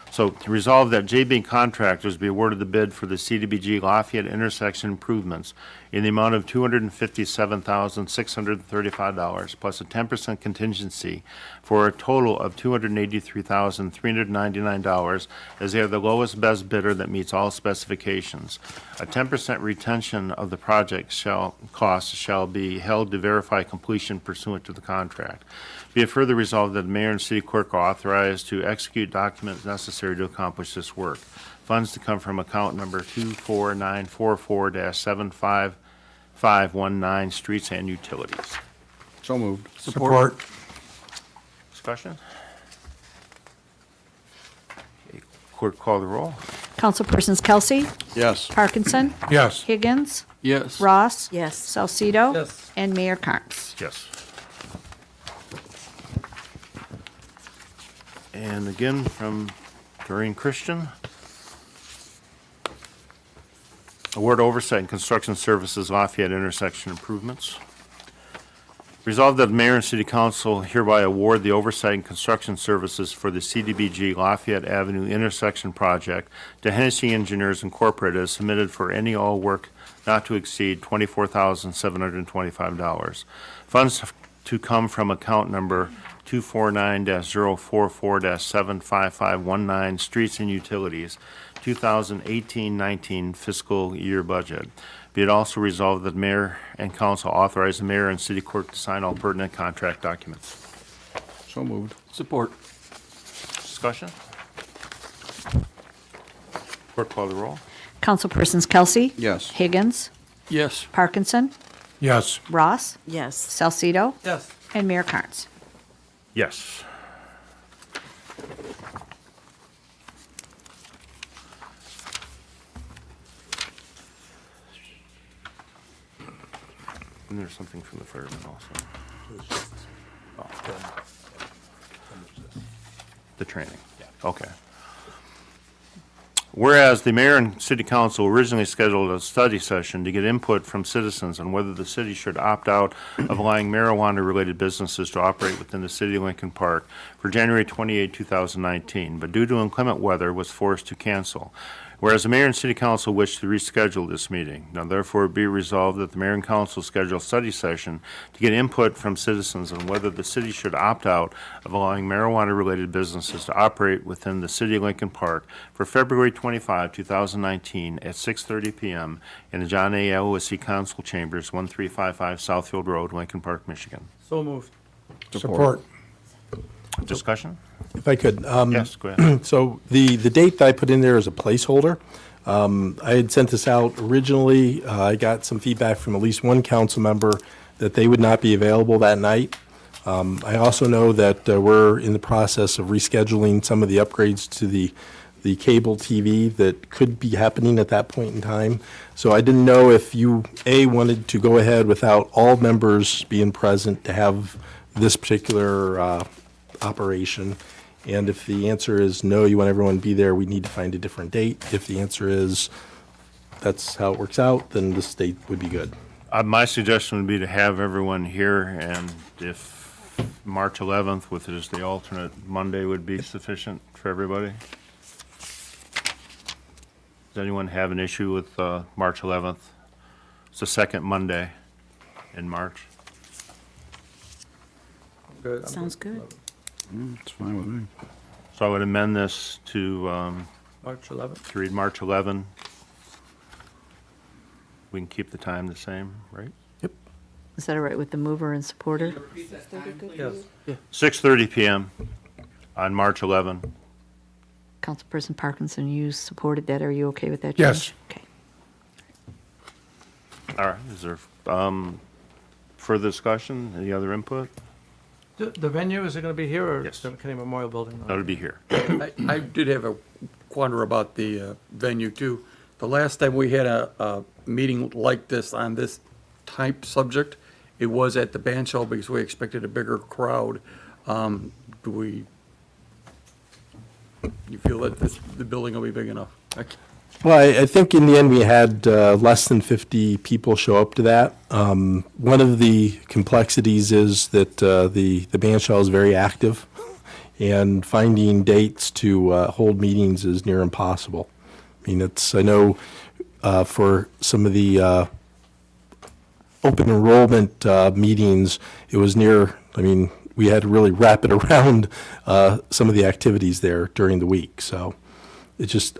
So to resolve that JB Contractors be awarded the bid for the CDBG Lafayette intersection improvements in the amount of $257,635 plus a 10% contingency for a total of $283,399, as they are the lowest best bidder that meets all specifications. A 10% retention of the project cost shall be held to verify completion pursuant to the contract. Be it further resolved that the mayor and city clerk are authorized to execute documents necessary to accomplish this work. Funds to come from account number 24944-75519, Streets and Utilities. So moved. Support. Discussion? Okay, clerk, call the roll. Councilpersons Kelsey, Yes. Parkinson, Yes. Higgins, Yes. Ross. Yes. Salcido. Yes. And Mayor Carnes. Yes. And again, from Doreen Christian. Award oversight and construction services Lafayette intersection improvements. Resolved that the mayor and city council hereby award the oversight and construction services for the CDBG Lafayette Avenue intersection project to Hennessy Engineers Incorporated as submitted for any all work not to exceed $24,725. Funds to come from account number 249-044-75519, Streets and Utilities, 2018-19 fiscal year budget. Be it also resolved that mayor and council authorize the mayor and city clerk to sign all pertinent contract documents. So moved. Support. Discussion? Clerk, call the roll. Councilpersons Kelsey. Yes. Higgins, Yes. Parkinson, Yes. Ross, Yes. Salcido. Yes. And Mayor Carnes. Yes. And there's something from the firemen also. Oh. The training. Okay. Whereas the mayor and city council originally scheduled a study session to get input from citizens on whether the city should opt out of allowing marijuana-related businesses to operate within the city of Lincoln Park for January 28, 2019, but due to inclement weather was forced to cancel. Whereas the mayor and city council wish to reschedule this meeting, now therefore be resolved that the mayor and council schedule a study session to get input from citizens on whether the city should opt out of allowing marijuana-related businesses to operate within the city of Lincoln Park for February 25, 2019 at 6:30 PM in the John A. Aloisi Council Chambers, 1355 Southfield Road, Lincoln Park, Michigan. So moved. Support. Discussion? If I could. Yes, go ahead. So the date that I put in there is a placeholder. I had sent this out originally. I got some feedback from at least one council member that they would not be available that night. I also know that we're in the process of rescheduling some of the upgrades to the cable TV that could be happening at that point in time. So I didn't know if you, wanted to go ahead without all members being present to have this particular operation. And if the answer is no, you want everyone to be there, we need to find a different date. If the answer is that's how it works out, then this date would be good. My suggestion would be to have everyone here, and if March 11th, with just the alternate Monday, would be sufficient for everybody. Does anyone have an issue with March 11th? It's the second Monday in March. Good. Sounds good. It's fine with me. So I would amend this to March 11th. read March 11. We can keep the time the same, right? Is that all right with the mover and supporter? Yes. 6:30 PM on March 11. Councilperson Parkinson, you supported that. Are you okay with that? Yes. change? Okay. All right, is there further discussion? Any other input? The venue, is it going to be here or Yes. Kennedy Memorial Building? That would be here. I did have a quandary about the venue too. The last time we had a meeting like this on this type subject, it was at the band shell because we expected a bigger crowd. You feel that the building will be big enough? Well, I think in the end, we had less than 50 people show up to that. One of the complexities is that the band shell is very active, and finding dates to hold meetings is near impossible. I mean, I know for some of the open enrollment meetings, it was we had to really wrap it around some of the activities there during the week. So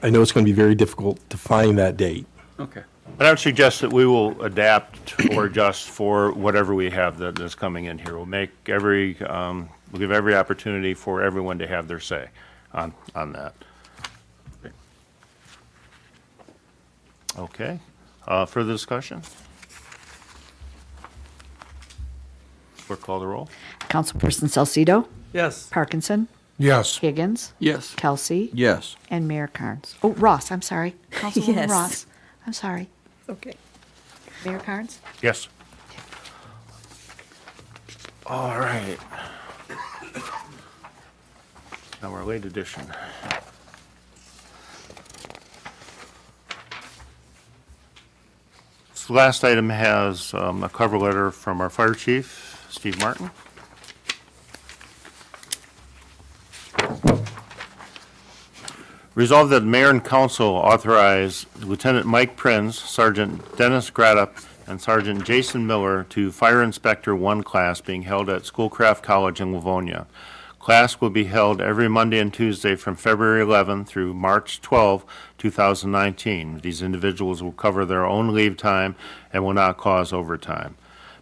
I know it's going to be very difficult to find that date. Okay. But I would suggest that we will adapt or adjust for whatever we have that is coming in here. We'll give every opportunity for everyone to have their say on that. Okay. Further discussion? Clerk, call the roll. Councilperson Salcido, Yes. Parkinson, Yes. Higgins, Yes. Kelsey, Yes. and Mayor Carnes. Oh, Ross, I'm sorry. Councilwoman Yes. Ross. I'm sorry. Okay. Mayor Carnes? Yes. All right. Now our late edition. So the last item has a cover letter from our fire chief, Steve Martin. Resolved that mayor and council authorize Lieutenant Mike Prinz, Sergeant Dennis Gratup, and Sergeant Jason Miller to Fire Inspector 1 class being held at Schoolcraft College in Livonia. Class will be held every Monday and Tuesday from February 11 through March 12, 2019. These individuals will cover their own leave time and will not cause overtime.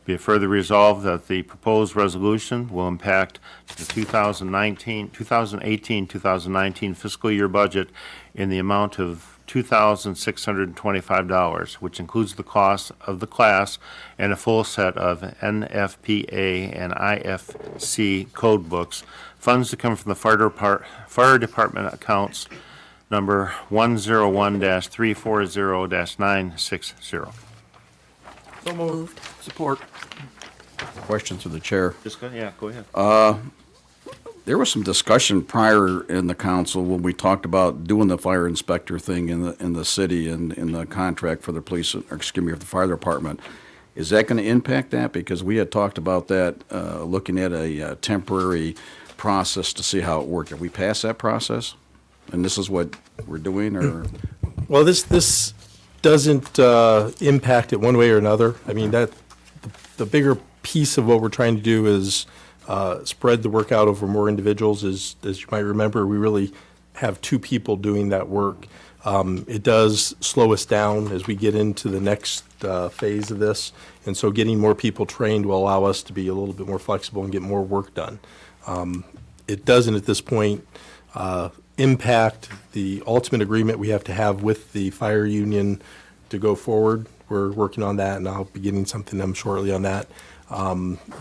Be it further resolved that the proposed resolution will impact the 2018-2019 fiscal year budget in the amount of $2,625, which includes the cost of the class and a full set of NFPA and IFC code books. Funds to come from the fire department accounts number 101-340-960. So moved. Support. Question to the chair. Just go ahead. There was some discussion prior in the council when we talked about doing the fire inspector thing in the city and in the contract for the police, or excuse me, for the fire department. Is that going to impact that? Because we had talked about that, looking at a temporary process to see how it worked. Have we passed that process? And this is what we're doing, or? Well, this doesn't impact it one way or another. I mean, the bigger piece of what we're trying to do is spread the work out over more individuals. As you might remember, we really have 2 people doing that work. It does slow us down as we get into the next phase of this, and so getting more people trained will allow us to be a little bit more flexible and get more work done. It doesn't at this point impact the ultimate agreement we have to have with the fire union to go forward. We're working on that, and I'll be getting something to them shortly on that.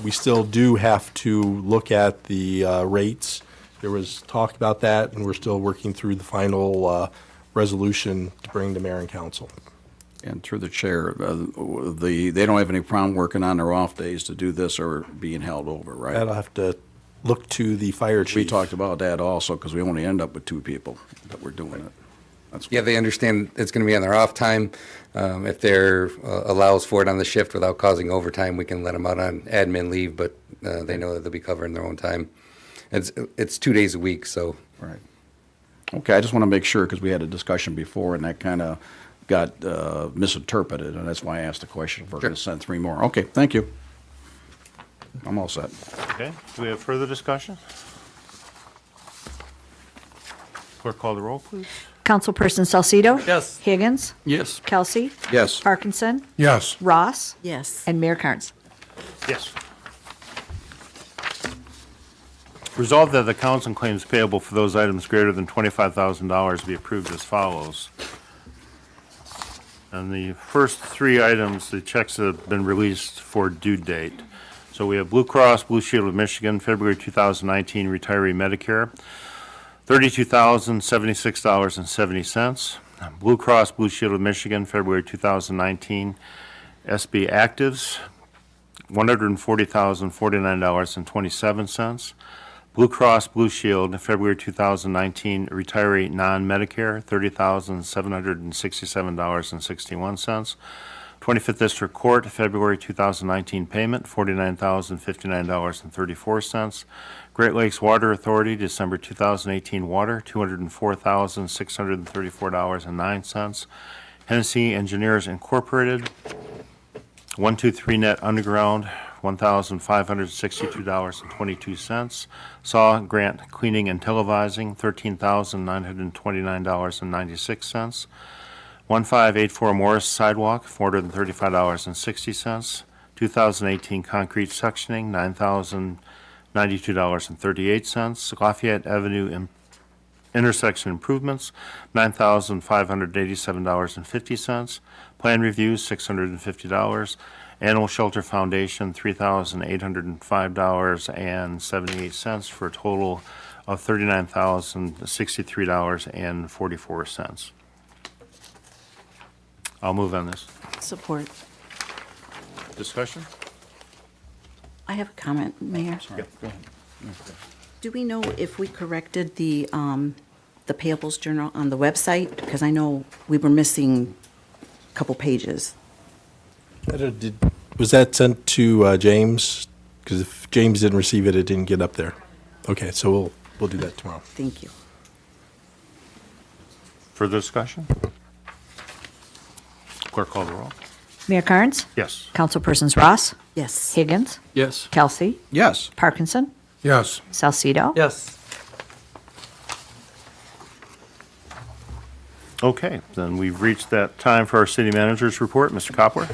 We still do have to look at the rates. There was talk about that, and we're still working through the final resolution to bring to mayor and council. And through the chair, they don't have any problem working on their off days to do this or being held over, right? That'll have to look to the fire chief. We talked about that also, because we only end up with 2 people that we're doing it. That's Yeah, they understand it's going to be on their off time. If they're allows for it on the shift without causing overtime, we can let them out on admin leave, but they know that they'll be covering their own time. It's 2 days a week, so. Right. Okay, I just want to make sure, because we had a discussion before, and that kind of got misinterpreted, and that's why I asked the question. If we're going to send 3 more. Okay, thank you. I'm all set. Okay, do we have further discussion? Clerk, call the roll, please. Councilperson Salcido? Yes. Higgins? Yes. Kelsey? Yes. Parkinson? Yes. Ross? Yes. And Mayor Carnes. Yes. Resolved that the accounts and claims payable for those items greater than $25,000 be approved as follows. And the first 3 items, the checks have been released for due date. So we have Blue Cross Blue Shield of Michigan, February 2019 retiree Medicare, $32,076.70. Blue Cross Blue Shield of Michigan, February 2019 SB Actives, $140,049.27. Blue Cross Blue Shield, February 2019 retiree non-Medicare, $30,767.61. 25th District Court, February 2019 payment, $49,059.34. Great Lakes Water Authority, December 2018 water, $204,634.09. Hennessy Engineers Incorporated, 123 Net Underground, $1,562.22. Saw Grant Cleaning and Televising, $13,929.96. 1584 Morris Sidewalk, $435.60. 2018 Concrete Sectioning, $9,092.38. Lafayette Avenue Intersection Improvements, $9,587.50. Plan Reviews, $650. Animal Shelter Foundation, $3,805.78 for a total of $39,063.44. I'll move on this. Support. Discussion? I have a comment, Mayor. Yeah, go ahead. Do we know if we corrected the payables journal on the website? Because I know we were missing a couple pages. Was that sent to James? Because if James didn't receive it, it didn't get up there. Okay, so we'll do that tomorrow. Thank you. Further discussion? Clerk, call the roll. Mayor Carnes? Yes. Councilpersons Ross? Yes. Higgins? Yes. Kelsey? Yes. Parkinson? Yes. Salcido? Yes. Okay, then we've reached that time for our city manager's report. Mr. Copler?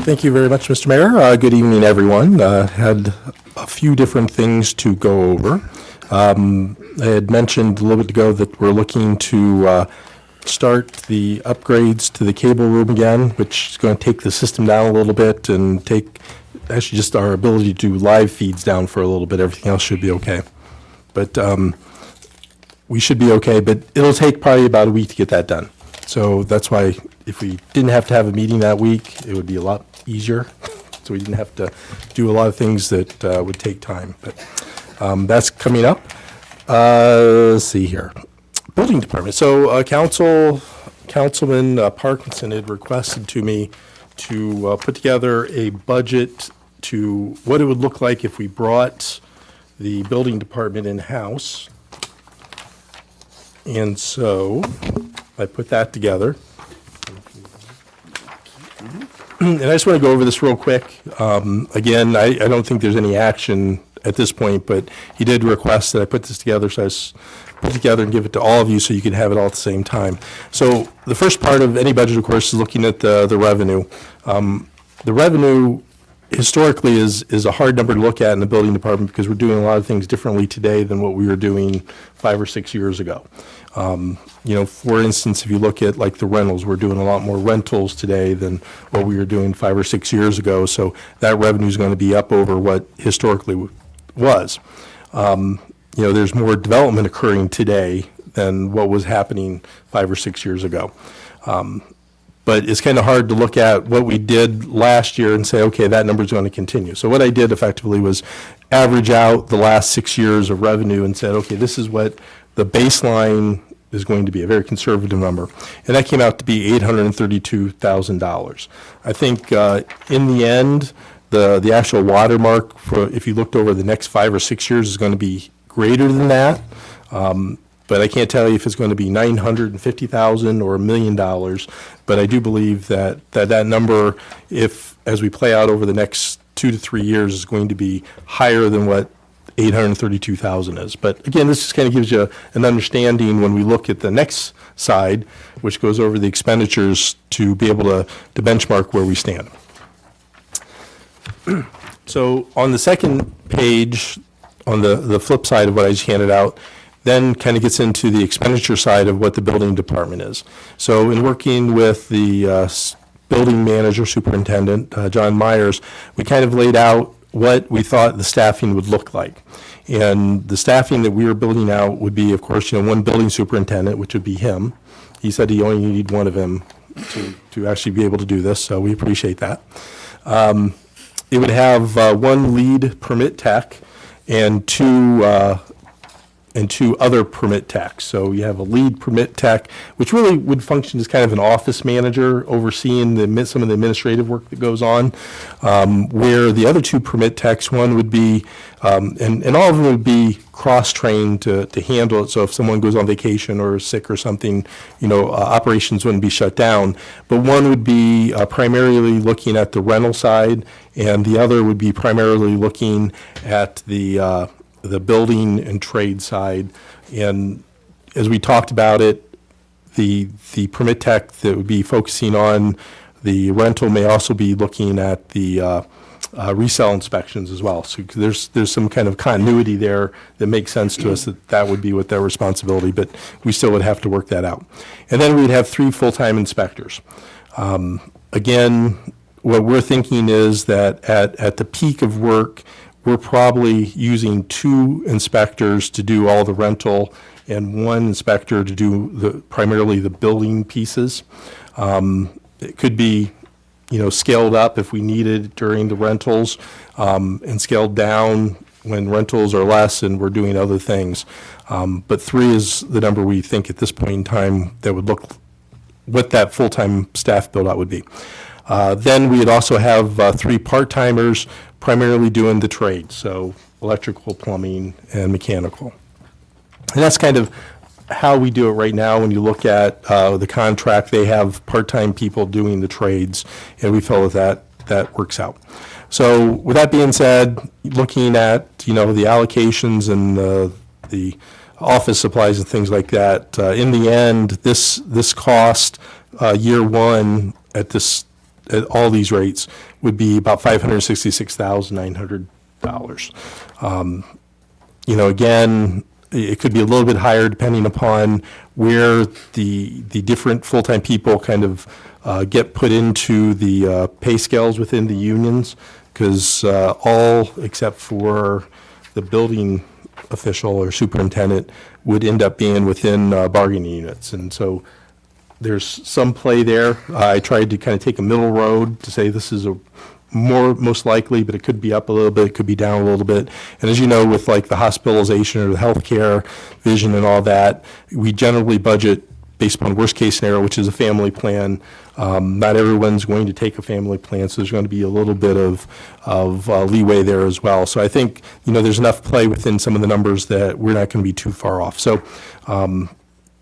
Thank you very much, Mr. Mayor. Good evening, everyone. Had a few different things to go over. I had mentioned a little bit ago that we're looking to start the upgrades to the cable room again, which is going to take the system down a little bit and take actually just our ability to do live feeds down for a little bit. Everything else should be okay. But we should be okay, but it'll take probably about a week to get that done. So that's why if we didn't have to have a meeting that week, it would be a lot easier. So we didn't have to do a lot of things that would take time. But That's coming up. Let's see here. Building Department. So Councilman Parkinson had requested to me to put together a budget to what it would look like if we brought the Building Department in-house. And so I put that together. And I just want to go over this real quick. Again, I don't think there's any action at this point, but he did request that I put this together, so I just put it together and give it to all of you so you can have it all at the same time. So the first part of any budget, of course, is looking at the revenue. The revenue historically is a hard number to look at in the building department because we're doing a lot of things differently today than what we were doing 5 or 6 years ago. For instance, if you look at like the rentals, we're doing a lot more rentals today than what we were doing 5 or 6 years ago. So that revenue is going to be up over what historically was. There's more development occurring today than what was happening 5 or 6 years ago. But it's kind of hard to look at what we did last year and say, okay, that number is going to continue. So what I did effectively was average out the last 6 years of revenue and said, okay, this is what the baseline is going to be, a very conservative number. And that came out to be $832,000. I think in the end, the actual watermark for, if you looked over the next 5 or 6 years, is going to be greater than that. But I can't tell you if it's going to be $950,000 or $1 million. But I do believe that number, if as we play out over the next 2 to 3 years, is going to be higher than what $832,000 is. But again, this just kind of gives you an understanding when we look at the next side, which goes over the expenditures to be able to benchmark where we stand. So on the second page, on the flip side of what I just handed out, then kind of gets into the expenditure side of what the building department is. So in working with the building manager, superintendent, John Myers, we kind of laid out what we thought the staffing would look like. And the staffing that we were building out would be, of course, one building superintendent, which would be him. He said he only needed one of them to actually be able to do this, so we appreciate that. It would have one lead permit tech and two other permit techs. So you have a lead permit tech, which really would function as kind of an office manager overseeing some of the administrative work that goes on, where the other two permit techs, one would be, and all of them would be cross-trained to handle it. So if someone goes on vacation or is sick or something, operations wouldn't be shut down. But one would be primarily looking at the rental side, and the other would be primarily looking at the building and trade side. And as we talked about it, the permit tech that would be focusing on the rental may also be looking at the resale inspections as well. So there's some kind of continuity there that makes sense to us that would be what their responsibility, but we still would have to work that out. And then we'd have 3 full-time inspectors. Again, what we're thinking is that at the peak of work, we're probably using 2 inspectors to do all the rental and 1 inspector to do primarily the building pieces. It could be, scaled up if we needed during the rentals, and scaled down when rentals are less and we're doing other things. But 3 is the number we think at this point in time that would look what that full-time staff build out would be. Then we'd also have 3 part-timers primarily doing the trade, so electrical, plumbing, and mechanical. And that's kind of how we do it right now. When you look at the contract, they have part-time people doing the trades, and we feel that works out. So with that being said, looking at, the allocations and the office supplies and things like that, in the end, this cost year one at all these rates would be about $566,900. Again, it could be a little bit higher depending upon where the different full-time people kind of get put into the pay scales within the unions, because all except for the building official or superintendent would end up being within bargaining units. And so there's some play there. I tried to kind of take a middle road to say this is most likely, but it could be up a little bit, it could be down a little bit. And as you know, with like the hospitalization or the healthcare, vision and all that, we generally budget based upon worst-case scenario, which is a family plan. Not everyone's going to take a family plan, so there's going to be a little bit of leeway there as well. So I think, there's enough play within some of the numbers that we're not going to be too far off. So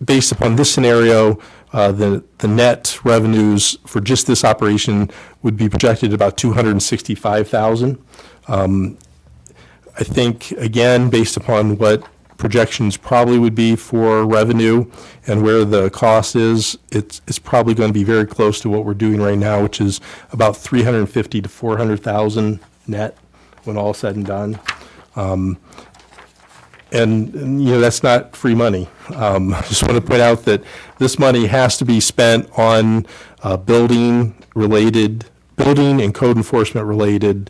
based upon this scenario, the net revenues for just this operation would be projected at about $265,000. I think, again, based upon what projections probably would be for revenue and where the cost is, it's probably going to be very close to what we're doing right now, which is about $350,000 to $400,000 net when all said and done. And that's not free money. I just want to point out that this money has to be spent on building and code enforcement related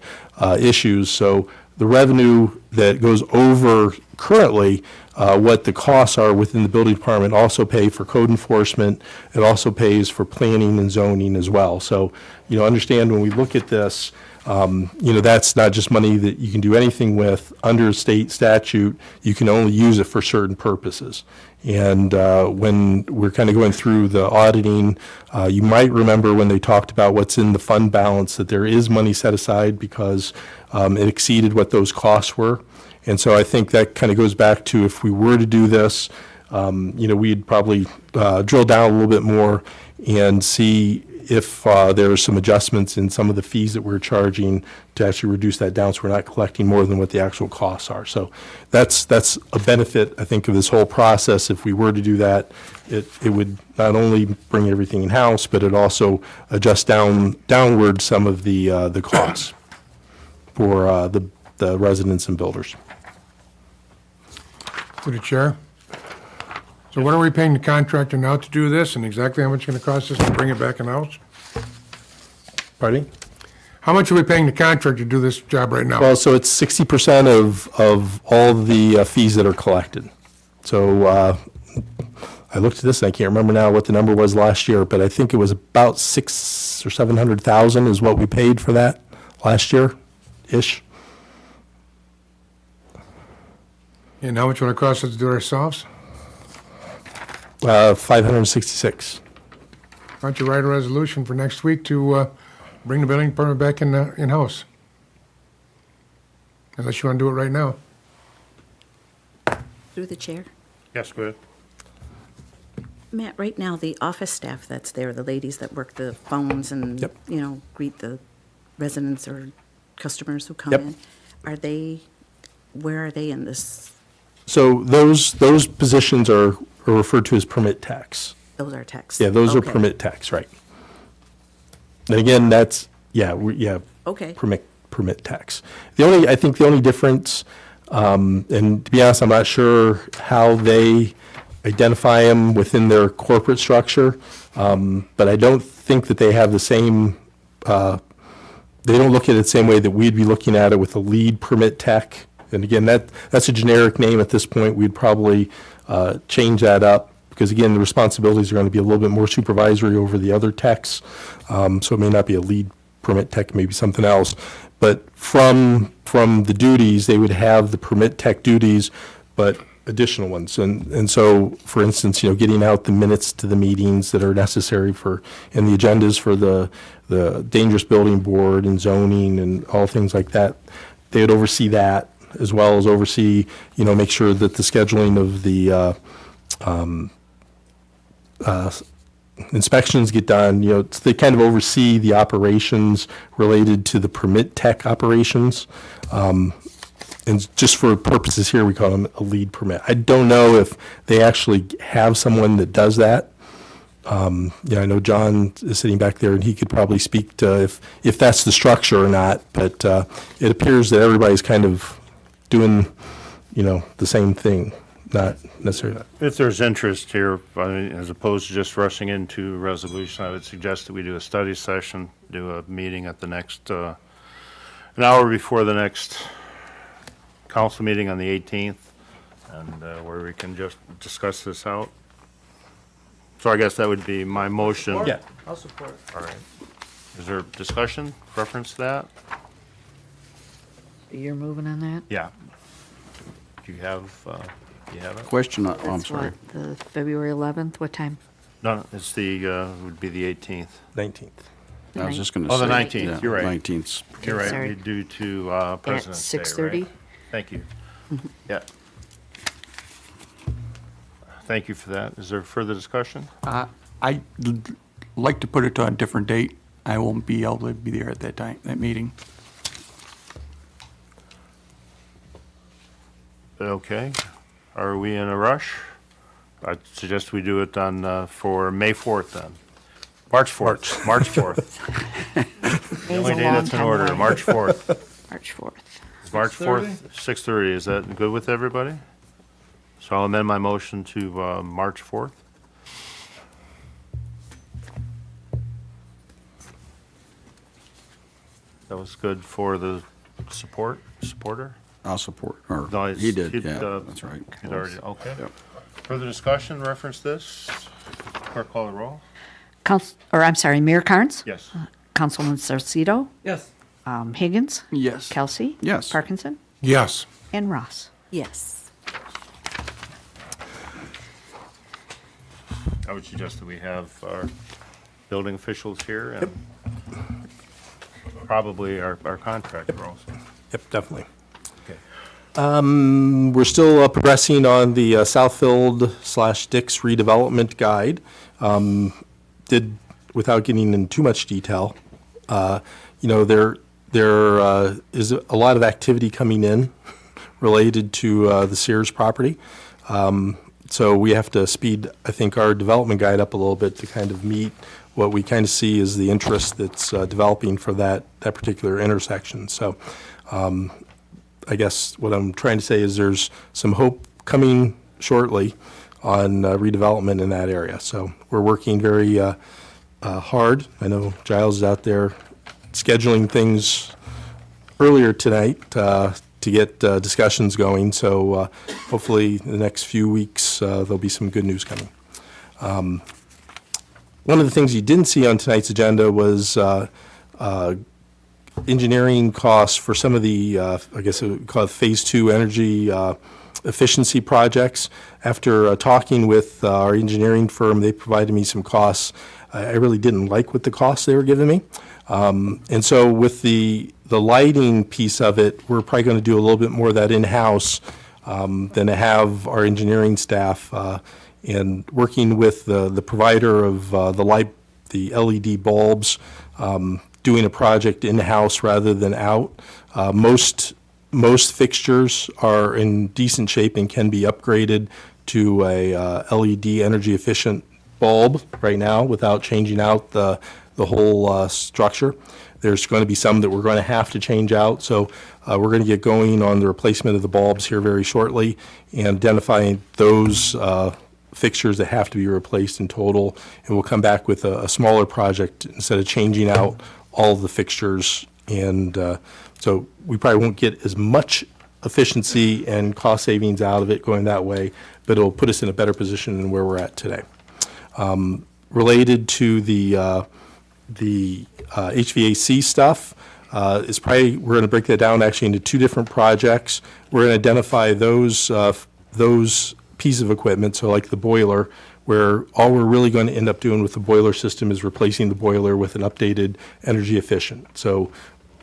issues. So the revenue that goes over currently what the costs are within the building department also pay for code enforcement. It also pays for planning and zoning as well. So, understand when we look at this, that's not just money that you can do anything with. Under state statute, you can only use it for certain purposes. And when we're kind of going through the auditing, you might remember when they talked about what's in the fund balance, that there is money set aside because it exceeded what those costs were. And so I think that kind of goes back to if we were to do this, we'd probably drill down a little bit more and see if there are some adjustments in some of the fees that we're charging to actually reduce that down so we're not collecting more than what the actual costs are. So that's a benefit, I think, of this whole process. If we were to do that, it would not only bring everything in-house, but it also adjusts downward some of the costs for the residents and builders. To the chair. So what are we paying the contractor now to do this, and exactly how much it's going to cost us to bring it back in-house? Pardon me? How much are we paying the contractor to do this job right now? Well, so it's 60% of all the fees that are collected. So I looked at this, and I can't remember now what the number was last year, but I think it was about $600,000 or $700,000 is what we paid for that last year-ish. And how much will it cost us to do it ourselves? 566. Why don't you write a resolution for next week to bring the building department back in-house? Unless you want to do it right now. Through the chair. Yes, go ahead. Matt, right now, the office staff that's there, the ladies that work the phones and, Yep. Greet the residents or customers who come Yep. in, where are they in this? So those positions are referred to as permit techs. Those are techs? Yeah, those are Okay. permit techs, right. And again, that's, Okay. permit techs. I think the only difference, and to be honest, I'm not sure how they identify them within their corporate structure, but I don't think that they have the same, they don't look at it the same way that we'd be looking at it with a lead permit tech. And again, that's a generic name at this point. We'd probably change that up because, again, the responsibilities are going to be a little bit more supervisory over the other techs. So it may not be a lead permit tech, maybe something else. But from the duties, they would have the permit tech duties, but additional ones. And so, for instance, getting out the minutes to the meetings that are necessary and the agendas for the dangerous building board and zoning and all things like that. They would oversee that, as well as oversee, make sure that the scheduling of the inspections get done. They kind of oversee the operations related to the permit tech operations. And just for purposes here, we call them a lead permit. I don't know if they actually have someone that does that. I know John is sitting back there, and he could probably speak to if that's the structure or not. But it appears that everybody's kind of doing, the same thing, not necessarily. If there's interest here, as opposed to just rushing into a resolution, I would suggest that we do a study session, do a meeting at the next, an hour before the next council meeting on the 18th, and where we can just discuss this out. So I guess that would be my motion. Yeah. I'll support it. All right. Is there discussion, reference to that? You're moving on that? Yeah. Do you have it? Question, I'm That's sorry. what, the February 11th, what time? No, it's would be the 18th. 19th. I was just gonna say. Oh, the 19th, you're right. 19th. You're right, Sorry. due to President's Day, right? 6:30? Thank you. Yeah. Thank you for that. Is there further discussion? I'd like to put it on a different date. I won't be able to be there at that time, that meeting. Okay. Are we in a rush? I'd suggest we do it on, for May 4th then. March 4th. March 4th. The only day that's in order, March 4th. March 4th. Is March 4th, 6:30, is that good with everybody? So I'll amend my motion to March 4th. That was good for the supporter? I'll support, or No, he did, he'd, yeah, that's right. He'd already, okay. Yep. Further discussion, reference this? Clerk call the roll? I'm sorry, Mayor Carnes? Yes. Councilman Salcido? Yes. Higgins? Yes. Kelsey? Yes. Parkinson? Yes. And Ross? Yes. I would suggest that we have our building officials here and probably our contractor also. Yep, definitely. Okay. We're still progressing on the Southfield/Dix redevelopment guide. Did, without getting into too much detail, there is a lot of activity coming in related to the Sears property. So we have to speed, I think, our development guide up a little bit to kind of meet what we kind of see as the interest that's developing for that particular intersection. So I guess what I'm trying to say is there's some hope coming shortly on redevelopment in that area. So we're working very hard. I know Giles is out there scheduling things earlier tonight to get discussions going. So hopefully in the next few weeks, there'll be some good news coming. One of the things you didn't see on tonight's agenda was engineering costs for some of the, I guess it would call it Phase 2 energy efficiency projects. After talking with our engineering firm, they provided me some costs. I really didn't like what the costs they were giving me. And so with the lighting piece of it, we're probably going to do a little bit more of that in-house than to have our engineering staff and working with the provider of the LED bulbs, doing a project in-house rather than out. Most fixtures are in decent shape and can be upgraded to a LED energy efficient bulb right now without changing out the whole structure. There's going to be some that we're going to have to change out, so we're going to get going on the replacement of the bulbs here very shortly and identifying those fixtures that have to be replaced in total, and we'll come back with a smaller project instead of changing out all of the fixtures. And so we probably won't get as much efficiency and cost savings out of it going that way, but it'll put us in a better position than where we're at today. Related to the HVAC stuff, it's probably, we're going to break that down actually into two different projects. We're going to identify those pieces of equipment, so like the boiler, where all we're really going to end up doing with the boiler system is replacing the boiler with an updated energy efficient. So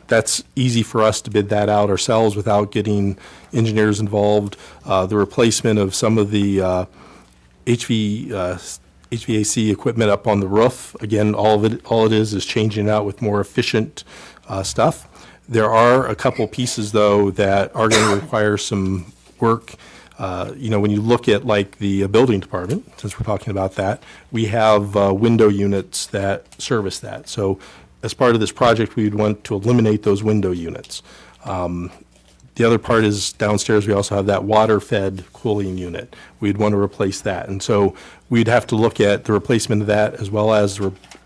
that's easy for us to bid that out ourselves without getting engineers involved. The replacement of some of the HVAC equipment up on the roof, again, all it is changing out with more efficient stuff. There are a couple pieces, though, that are going to require some work. When you look at like the building department, since we're talking about that, we have window units that service that. So as part of this project, we'd want to eliminate those window units. The other part is downstairs, we also have that water-fed cooling unit. We'd want to replace that. And so we'd have to look at the replacement of that as well as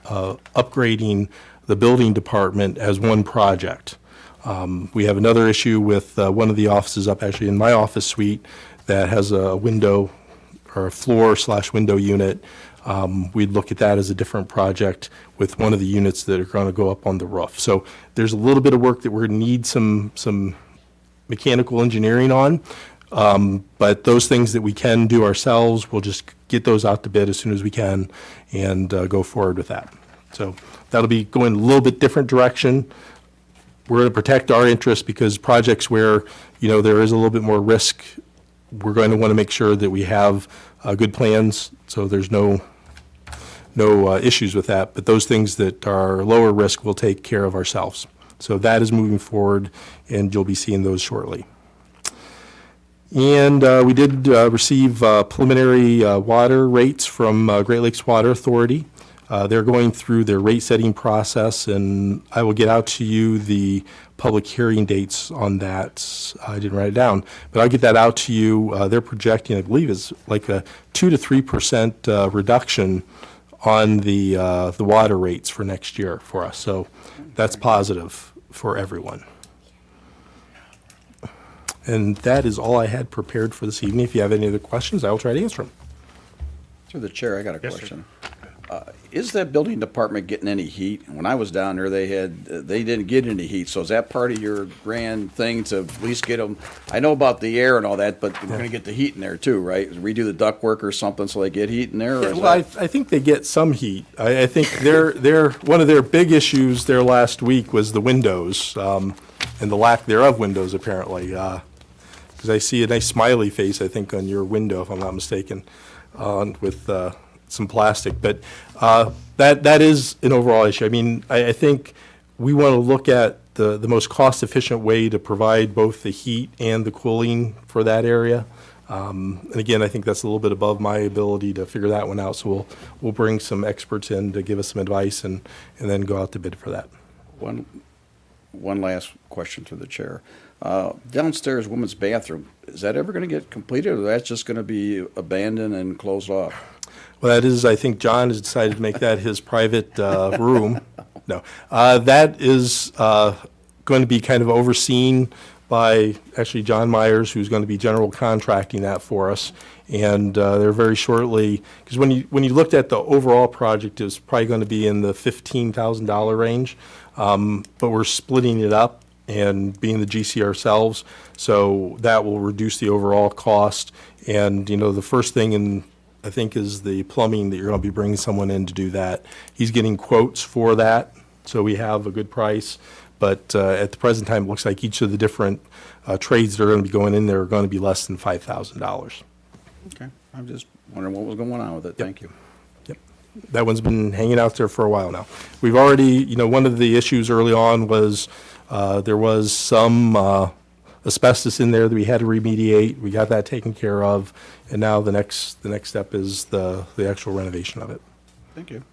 upgrading the building department as one project. We have another issue with one of the offices up actually in my office suite that has a window or a floor/window unit we'd look at that as a different project with one of the units that are going to go up on the roof. So there's a little bit of work that we're going to need some mechanical engineering on. But those things that we can do ourselves, we'll just get those out to bid as soon as we can and go forward with that. So that'll be going a little bit different direction. We're going to protect our interests because projects where, there is a little bit more risk, we're going to want to make sure that we have good plans, so there's no issues with that. But those things that are lower risk, we'll take care of ourselves. So that is moving forward, and you'll be seeing those shortly. And we did receive preliminary water rates from Great Lakes Water Authority. They're going through their rate-setting process, and I will get out to you the public hearing dates on that. I didn't write it down, but I'll get that out to you. They're projecting, I believe, is like a 2 to 3% reduction on the water rates for next year for us. So that's positive for everyone. And that is all I had prepared for this evening. If you have any other questions, I will try to answer them. Through the chair, I got a Yes, sir. question. Is that building department getting any heat? When I was down there, they didn't get any heat. So is that part of your grand thing to at least get them? I know about the air and all that, but we're gonna get the heat in there too, right? Redo the ductwork or something so they get heat in there? Or is Well, I that- think they get some heat. I think they're one of their big issues there last week was the windows, and the lack thereof windows apparently. Because I see a nice smiley face, I think, on your window, if I'm not mistaken, with some plastic. But that is an overall issue. I mean, I think we want to look at the most cost-efficient way to provide both the heat and the cooling for that area. And again, I think that's a little bit above my ability to figure that one out. So we'll bring some experts in to give us some advice and then go out to bid for that. One last question to the chair. Downstairs women's bathroom, is that ever gonna get completed or that's just gonna be abandoned and closed off? Well, that is, I think John has decided to make that his private room. No, that is going to be kind of overseen by actually John Myers, who's going to be general contracting that for us. And they're very shortly, because when you looked at the overall project, it was probably going to be in the $15,000 range. But we're splitting it up and being the GC ourselves, so that will reduce the overall cost. And, the first thing I think is the plumbing that you're going to be bringing someone in to do that. He's getting quotes for that, so we have a good price. But at the present time, it looks like each of the different trades that are going to be going in there are going to be less than $5,000. Okay, I'm just wondering what was going on with it. Thank you. Yep. That one's been hanging out there for a while now. We've already, one of the issues early on was there was some asbestos in there that we had to remediate. We got that taken care of, and now the next step is the actual renovation of it. Thank you.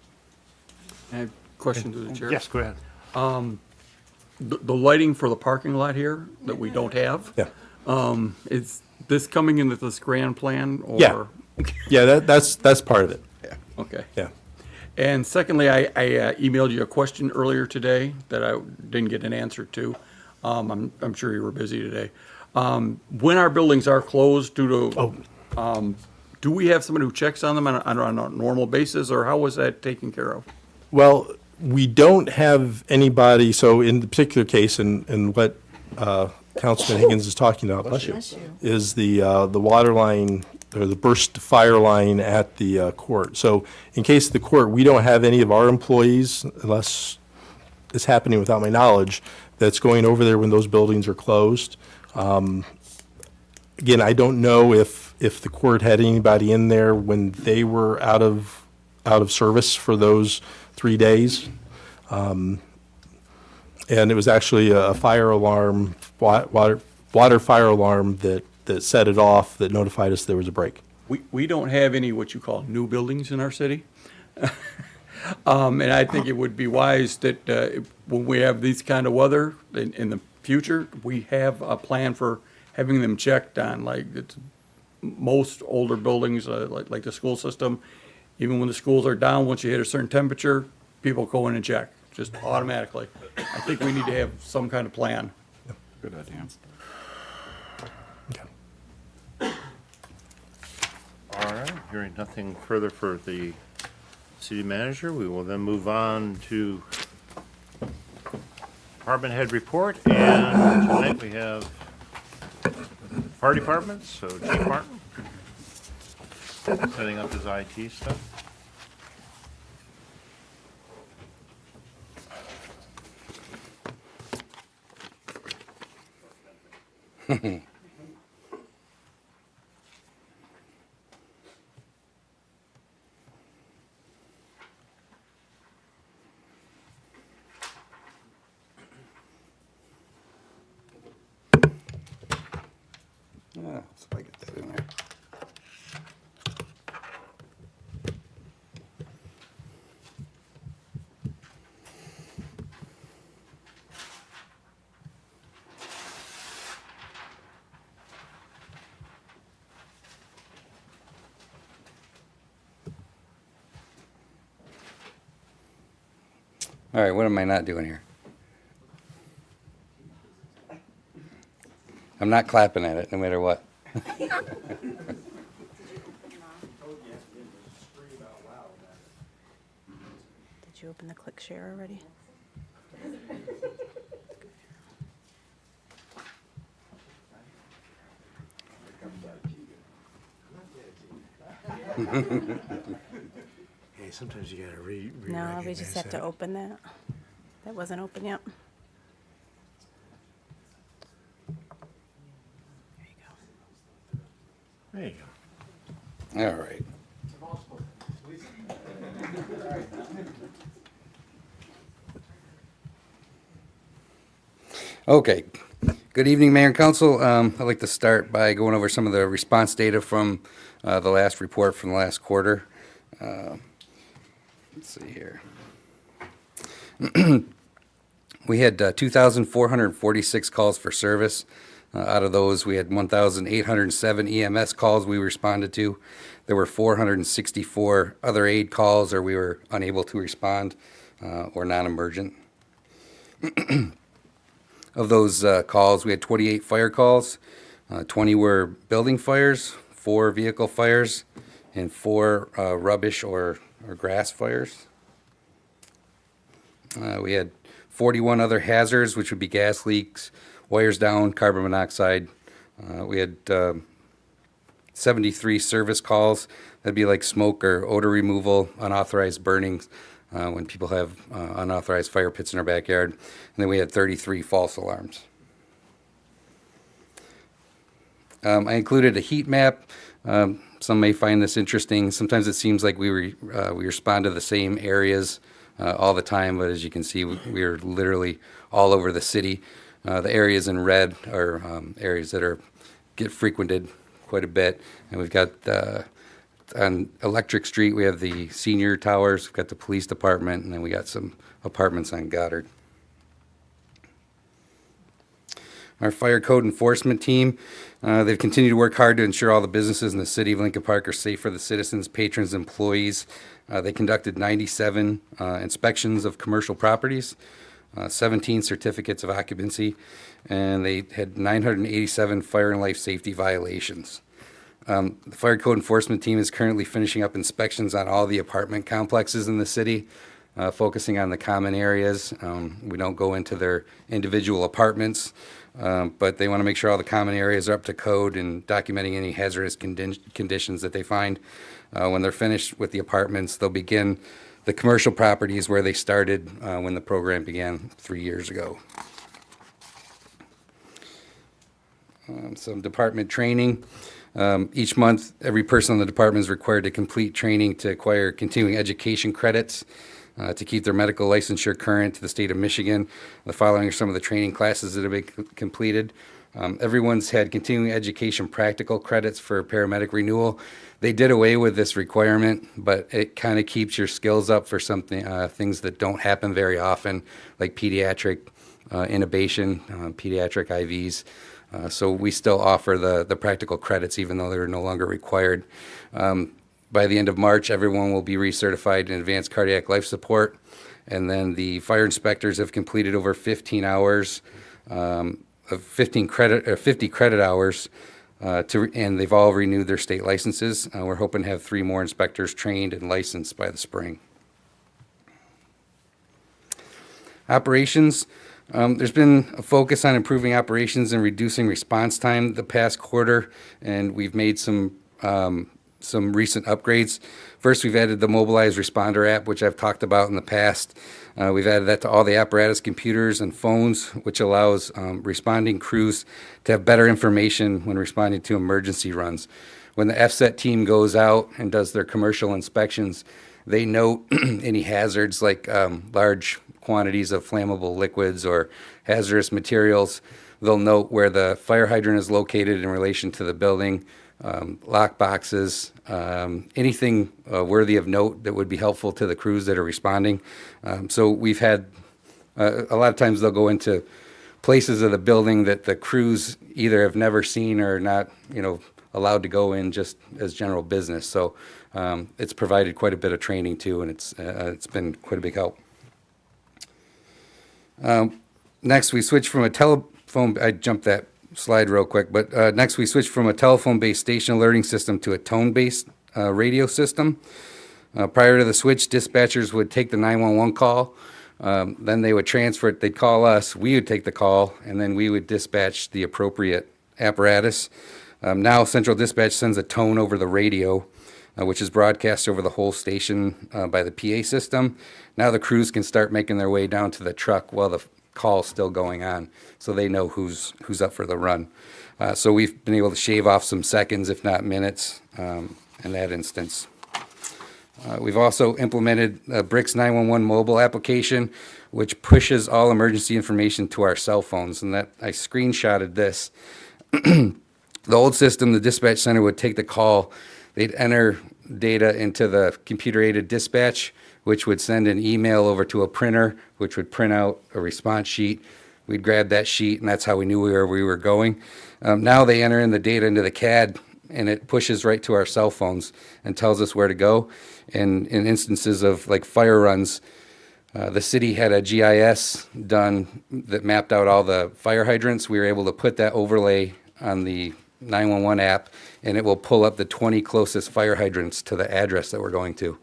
I have a question to the chair. Yes, go ahead. The lighting for the parking lot here that we don't have. Yeah. Is this coming into this grand plan or? Yeah. Yeah, that's part of it. Okay. Yeah. And secondly, I emailed you a question earlier today that I didn't get an answer to. I'm sure you were busy today. When our buildings are closed due to, do we have someone who checks on them on a normal basis, or how was that taken care of? Well, we don't have anybody, so in the particular case, and what Councilman Higgins is talking about, is the water line, or the burst fire line at the court. So in case of the court, we don't have any of our employees, unless it's happening without my knowledge, that's going over there when those buildings are closed. Again, I don't know if the court had anybody in there when they were out of service for those 3 days. And it was actually a fire alarm, water fire alarm that set it off, that notified us there was a break. We don't have any what you call new buildings in our city. And I think it would be wise that when we have these kind of weather in the future, we have a plan for having them checked on, like most older buildings, like the school system. Even when the schools are down, once you hit a certain temperature, people go in and check, just automatically. I think we need to have some kind of plan. Good idea. All right, hearing nothing further for the city manager. We will then move on to department head report, and tonight we have fire departments, so Chief Martin, setting up his IT stuff. Yeah, so if I get that in there. All right, what am I not doing here? I'm not clapping at it, no matter what. Did you open the click share already? Hey, sometimes you gotta No, we just have to open that. That wasn't open yet. There you go. There you go. All right. Okay. Good evening, Mayor and Council. I'd like to start by going over some of the response data from the last report from the last quarter. Let's see here. We had 2,446 calls for service. Out of those, we had 1,807 EMS calls we responded to. There were 464 other aid calls, or we were unable to respond, or non-emergent. Of those calls, we had 28 fire calls. 20 were building fires, 4 vehicle fires, and 4 rubbish or grass fires. We had 41 other hazards, which would be gas leaks, wires down, carbon monoxide. We had 73 service calls. That'd be like smoke or odor removal, unauthorized burnings, when people have unauthorized fire pits in their backyard. And then we had 33 false alarms. I included a heat map. Some may find this interesting. Sometimes it seems like we respond to the same areas all the time, but as you can see, we are literally all over the city. The areas in red are areas that get frequented quite a bit, and we've got on Electric Street we have the senior towers, we've got the police department, and then we got some apartments on Goddard. Our fire code enforcement team, they've continued to work hard to ensure all the businesses in the city of Lincoln Park are safe for the citizens, patrons, employees. They conducted 97 inspections of commercial properties, 17 certificates of occupancy, and they had 987 fire and life safety violations. The fire code enforcement team is currently finishing up inspections on all the apartment complexes in the city, focusing on the common areas. We don't go into their individual apartments, but they want to make sure all the common areas are up to code and documenting any hazardous conditions that they find. When they're finished with the apartments, they'll begin the commercial properties where they started when the program began 3 years ago. Some department training. Each month, every person in the department is required to complete training to acquire continuing education credits to keep their medical licensure current to the state of Michigan. The following are some of the training classes that have been completed. Everyone's had continuing education practical credits for paramedic renewal. They did away with this requirement, but it kind of keeps your skills up for something, things that don't happen very often, like pediatric intubation, pediatric IVs. So we still offer the practical credits, even though they're no longer required. By the end of March, everyone will be recertified in advanced cardiac life support. And then the fire inspectors have completed over 15 hours of 50 credit hours, and they've all renewed their state licenses. We're hoping to have 3 more inspectors trained and licensed by the spring. Operations, there's been a focus on improving operations and reducing response time the past quarter, and we've made some recent upgrades. First, we've added the Mobilize Responder app, which I've talked about in the past. We've added that to all the apparatus computers and phones, which allows responding crews to have better information when responding to emergency runs. When the FSET team goes out and does their commercial inspections, they note any hazards like large quantities of flammable liquids or hazardous materials. They'll note where the fire hydrant is located in relation to the building, lock boxes, anything worthy of note that would be helpful to the crews that are responding. So we've had, a lot of times they'll go into places of the building that the crews either have never seen or not, allowed to go in just as general business. So it's provided quite a bit of training too, and it's been quite a big help. Next, we switched from a telephone, I jumped that slide real quick, but next we switched from a telephone-based station alerting system to a tone-based radio system. Prior to the switch, dispatchers would take the 911 call, then they would transfer it, they'd call us, we would take the call, and then we would dispatch the appropriate apparatus. Now Central Dispatch sends a tone over the radio, which is broadcast over the whole station by the PA system. Now the crews can start making their way down to the truck while the call's still going on, so they know who's up for the run. So we've been able to shave off some seconds, if not minutes, in that instance. We've also implemented a BRICS 911 mobile application, which pushes all emergency information to our cell phones, and that I screenshotted this. The old system, the dispatch center would take the call, they'd enter data into the computer-aided dispatch, which would send an email over to a printer, which would print out a response sheet. We'd grab that sheet, and that's how we knew where we were going. Now they enter in the data into the CAD, and it pushes right to our cell phones and tells us where to go. And in instances of like fire runs, the city had a GIS done that mapped out all the fire hydrants. We were able to put that overlay on the 911 app, and it will pull up the 20 closest fire hydrants to the address that we're going to.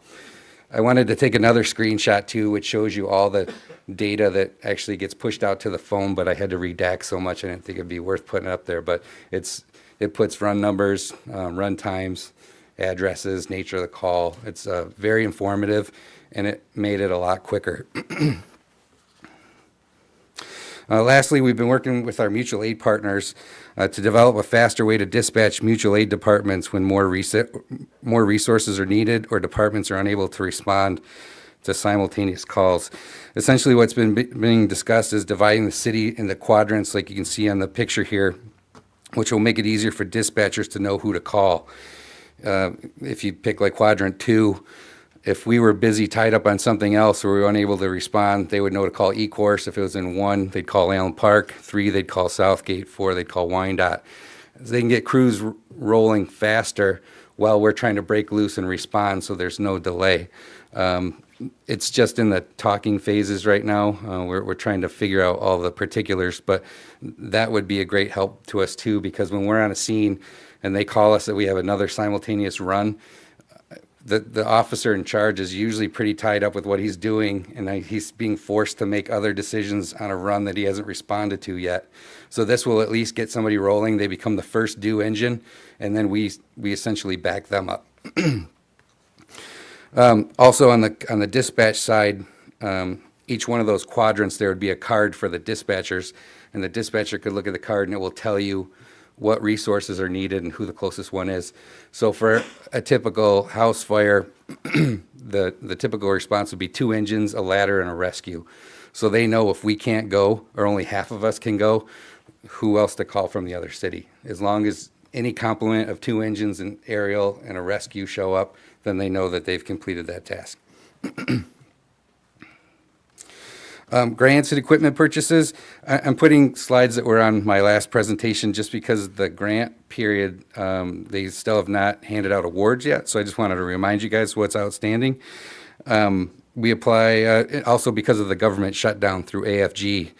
I wanted to take another screenshot too, which shows you all the data that actually gets pushed out to the phone, but I had to redact so much I didn't think it'd be worth putting up there. But it puts run numbers, run times, addresses, nature of the call. It's very informative, and it made it a lot quicker. Lastly, we've been working with our mutual aid partners to develop a faster way to dispatch mutual aid departments when more resources are needed or departments are unable to respond to simultaneous calls. Essentially, what's been being discussed is dividing the city into quadrants, like you can see on the picture here, which will make it easier for dispatchers to know who to call. If you pick like quadrant 2, if we were busy, tied up on something else, or we were unable to respond, they would know to call E-Course. If it was in 1, they'd call Allen Park. 3, they'd call Southgate. 4, they'd call Wyandotte. So they can get crews rolling faster while we're trying to break loose and respond, so there's no delay. It's just in the talking phases right now. We're trying to figure out all the particulars, but that would be a great help to us too, because when we're on a scene and they call us that we have another simultaneous run, the officer in charge is usually pretty tied up with what he's doing, and he's being forced to make other decisions on a run that he hasn't responded to yet. So this will at least get somebody rolling. They become the first due engine, and then we essentially back them up. Also on the dispatch side, each one of those quadrants, there would be a card for the dispatchers, and the dispatcher could look at the card and it will tell you what resources are needed and who the closest one is. So for a typical house fire, the typical response would be 2 engines, a ladder, and a rescue. So they know if we can't go, or only half of us can go, who else to call from the other city. As long as any complement of 2 engines, an aerial, and a rescue show up, then they know that they've completed that task. Grants and equipment purchases. I'm putting slides that were on my last presentation just because the grant period, they still have not handed out awards yet. So I just wanted to remind you guys what's outstanding. We apply, also because of the government shutdown through AFG,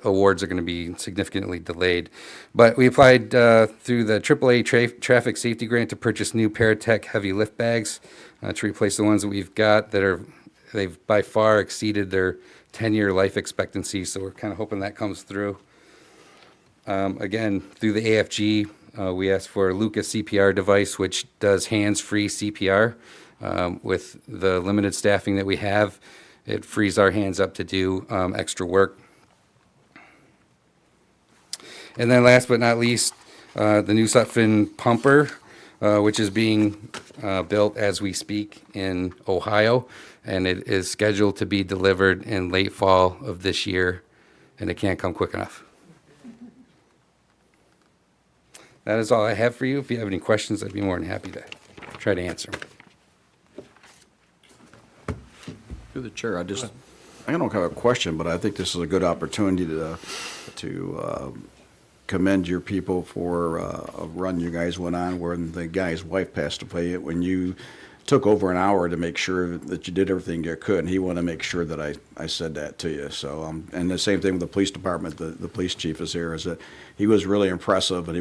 awards are going to be significantly delayed. But we applied through the AAA traffic safety grant to purchase new Paratech heavy lift bags to replace the ones that we've got that they've by far exceeded their 10-year life expectancy, so we're kind of hoping that comes through. Again, through the AFG, we asked for a Lucas CPR device, which does hands-free CPR. With the limited staffing that we have, it frees our hands up to do extra work. And then last but not least, the New Sutphin pumper, which is being built as we speak in Ohio, and it is scheduled to be delivered in late fall of this year, and it can't come quick enough. That is all I have for you. If you have any questions, I'd be more than happy to try to answer them. Through the chair, I don't have a question, but I think this is a good opportunity to commend your people for a run you guys went on when the guy's wife passed away, when you took over an hour to make sure that you did everything you could, and he wanted to make sure that I said that to you. So, and the same thing with the police department, the police chief is here, is that he was really impressive, and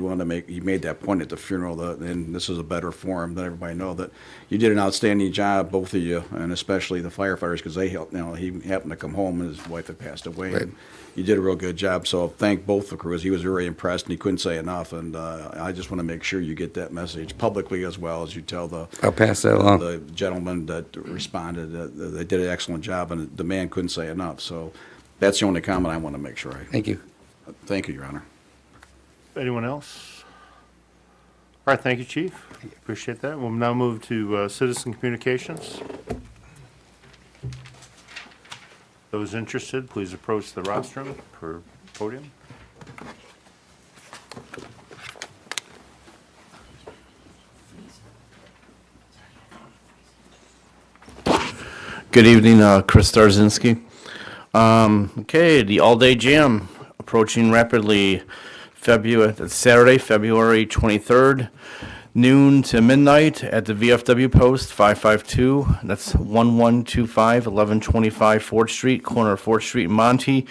he made that point at the funeral, and this is a better forum, let everybody know that you did an outstanding job, both of you, and especially the firefighters, because they helped, he happened to come home and his wife had passed away. Right. And you did a real good job, so thank both the crews. He was very impressed, and he couldn't say enough, and I just want to make sure you get that message publicly as well as you tell I'll pass that along. the gentleman that responded. They did an excellent job, and the man couldn't say enough, so that's the only comment I want to make sure Thank you. Thank you, Your Honor. Anyone else? All right, thank you, Chief. Appreciate that. We'll now move to citizen communications. Those interested, please approach the rostrum per podium. Good evening, Chris Starzinski. Okay, the all-day jam approaching rapidly. Saturday, February 23rd, noon to midnight at the VFW post 552. That's 1125 1125 4th Street, corner of 4th Street and Monty.